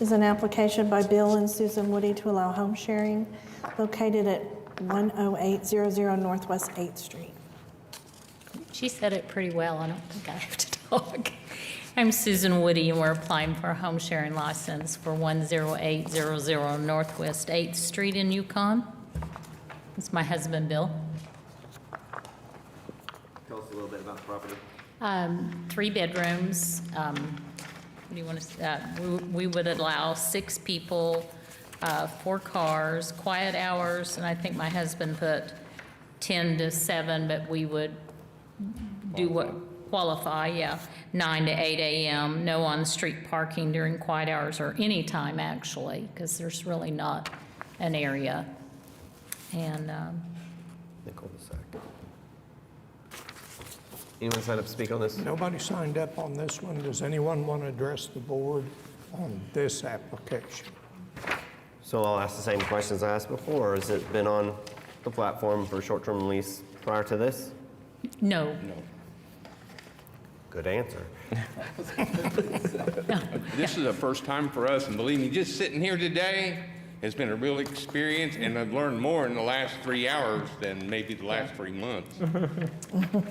is an application by Bill and Susan Woody to allow home sharing located at 10800 Northwest 8th Street. She said it pretty well. I don't think I have to talk. I'm Susan Woody, and we're applying for a home sharing license for 10800 Northwest 8th Street in Yukon. It's my husband, Bill. Tell us a little bit about the property. 3 bedrooms. What do you want to say? We would allow 6 people 4 cars, quiet hours, and I think my husband put 10 to 7, but we would do what, qualify, yeah, 9 to 8 a.m., no on-street parking during quiet hours or any time, actually, because there's really not an area. And The cul-de-sac. Anyone sign up to speak on this? Nobody signed up on this one. Does anyone want to address the board on this application? So I'll ask the same questions I asked before. Has it been on the platform for short-term lease prior to this? no. Good answer. This is the first time for us, and believe me, just sitting here today has been a real experience, and I've learned more in the last 3 hours than maybe the last 3 months.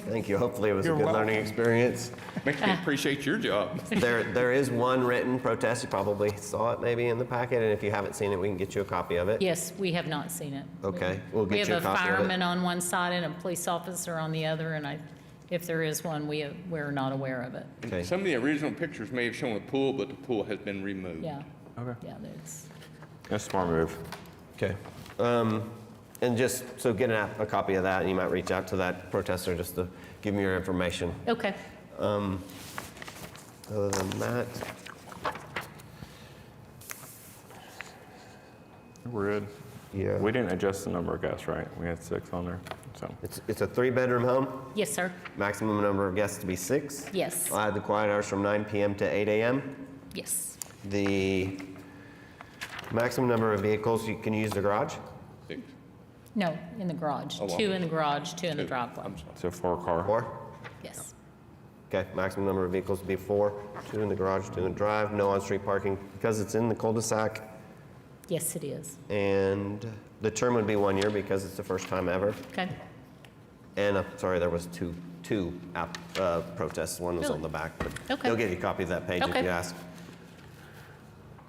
Thank you. Hopefully it was You're a good welcome. learning experience. Makes me appreciate your job. There is one written protest. You probably saw it maybe in the packet, and if you haven't seen it, we can get you a copy of it. Yes, we have not seen it. Okay, we'll We get you a have a copy of it. fireman on one side and a police officer on the other, and if there is one, we're not aware of it. Okay. Some of the original pictures may have shown a pool, but the pool has been removed. Yeah, Okay. yeah, it's, That's a smart move. Okay. And just, so get a copy of that, and you might reach out to that protester just to give me your information. okay. Other than that, We're good. yeah. We didn't adjust the number of guests, right? We had 6 on there, so. It's a 3-bedroom home. Yes, sir. Maximum number of guests to be 6. Yes, I'll add the quiet hours from 9 p.m. to 8 a.m. yes. The maximum number of vehicles you can use the garage. 6. No, in the garage. Oh, well. 2 in the garage, 2 in the 2. driveway. I'm sorry. So 4 car. 4. Yes, Okay, maximum number of vehicles to be 4. 2 in the garage, 2 in the drive. No on-street parking because it's in the cul-de-sac. yes, it is. And the term would be 1 year because it's the first time ever. Okay, And, sorry, there was two protests. One was Really? on the back, but Okay. they'll give you a copy of that page if Okay. you ask.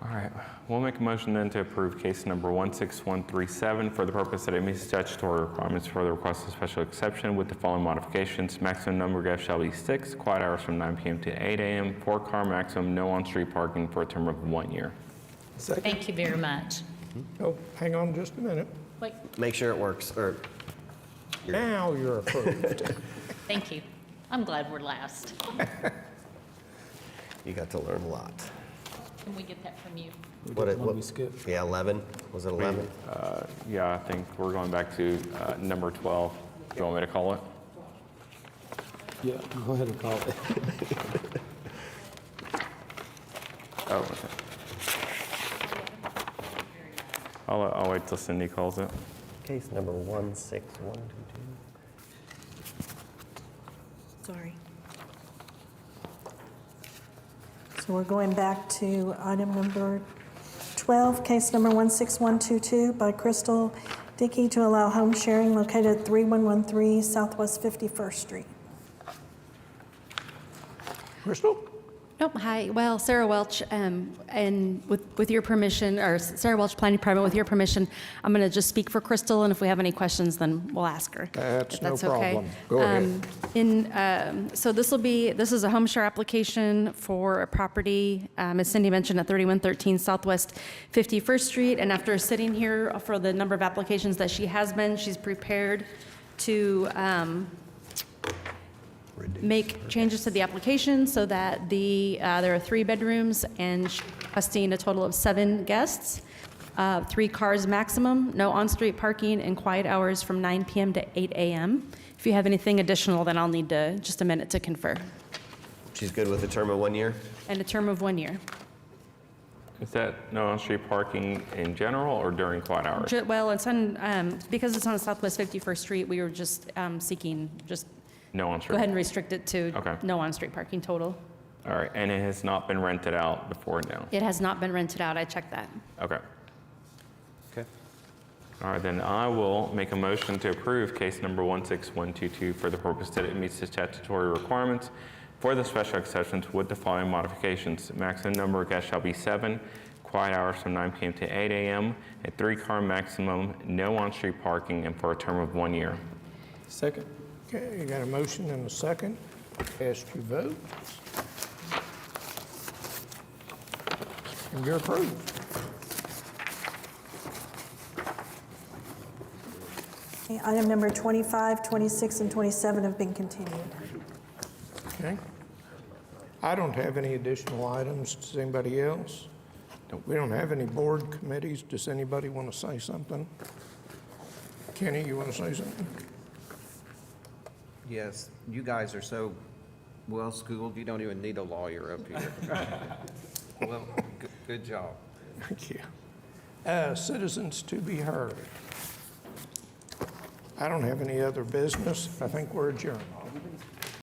All right, we'll make a motion then to approve case number 16137 for the purpose that it meets statutory requirements for the request of special exception with the following modifications. Maximum number of guests shall be 6, quiet hours from 9 p.m. to 8 a.m., 4-car maximum, no on-street parking for a term of 1 year. thank you very much. Oh, hang on just a minute. Wait, Make sure it works, or Now you're approved. thank you. I'm glad we're last. you got to learn a lot. Can we get that from you? One we skipped. Yeah, 11. Was it 11? Yeah, I think we're going back to number 12. Do you want me to call it? Yeah, go ahead and call it. Oh, okay. I'll wait till Cindy calls it. Case number 16122. Sorry. So we're going back to item number 12, case number 16122 by Crystal Dickey to allow home sharing located at 3113 Southwest 51st Street. Crystal? Nope, hi. Well, Sarah Welch, and with your permission, or Sarah Welch Planning Department, with your permission, I'm going to just speak for Crystal, and if we have any questions, then we'll ask her. That's if no that's okay. problem. Go ahead. So this is a home share application for a property, as Cindy mentioned, at 3113 Southwest 51st Street. And after sitting here for the number of applications that she has been, she's prepared to make changes to the application so that there are 3 bedrooms and she's requesting a total of 7 guests, 3 cars maximum, no on-street parking, and quiet hours from 9 p.m. to 8 a.m. If you have anything additional, then I'll need just a minute to confer. She's good with a term of 1 year? And a term of 1 year. Is that no on-street parking in general or during quiet hours? Well, it's on, because it's on Southwest 51st Street, we were just seeking, just No on-street? go ahead and restrict it to Okay. no on-street parking total. All right, and it has not been rented out before now? It has not been rented out, I checked that. Okay. Okay. All right, then I will make a motion to approve case number 16122 for the purpose that it meets the statutory requirements for the special exceptions with the following modifications. Maximum number of guests shall be 7, quiet hours from 9 p.m. to 8 a.m., a 3-car maximum, no on-street parking, and for a term of 1 year. Second. Okay, you got a motion and a second. Cast your vote. And you're approved. Okay, item number 25, 26, and 27 have been continued. Okay. I don't have any additional items. Does anybody else? We don't have any board committees. Does anybody want to say something? Kenny, you want to say something? Yes, you guys are so well-schooled, you don't even need a lawyer up here. Well, good job. Thank you. Citizens to be heard. I don't have any other business. I think we're adjourned.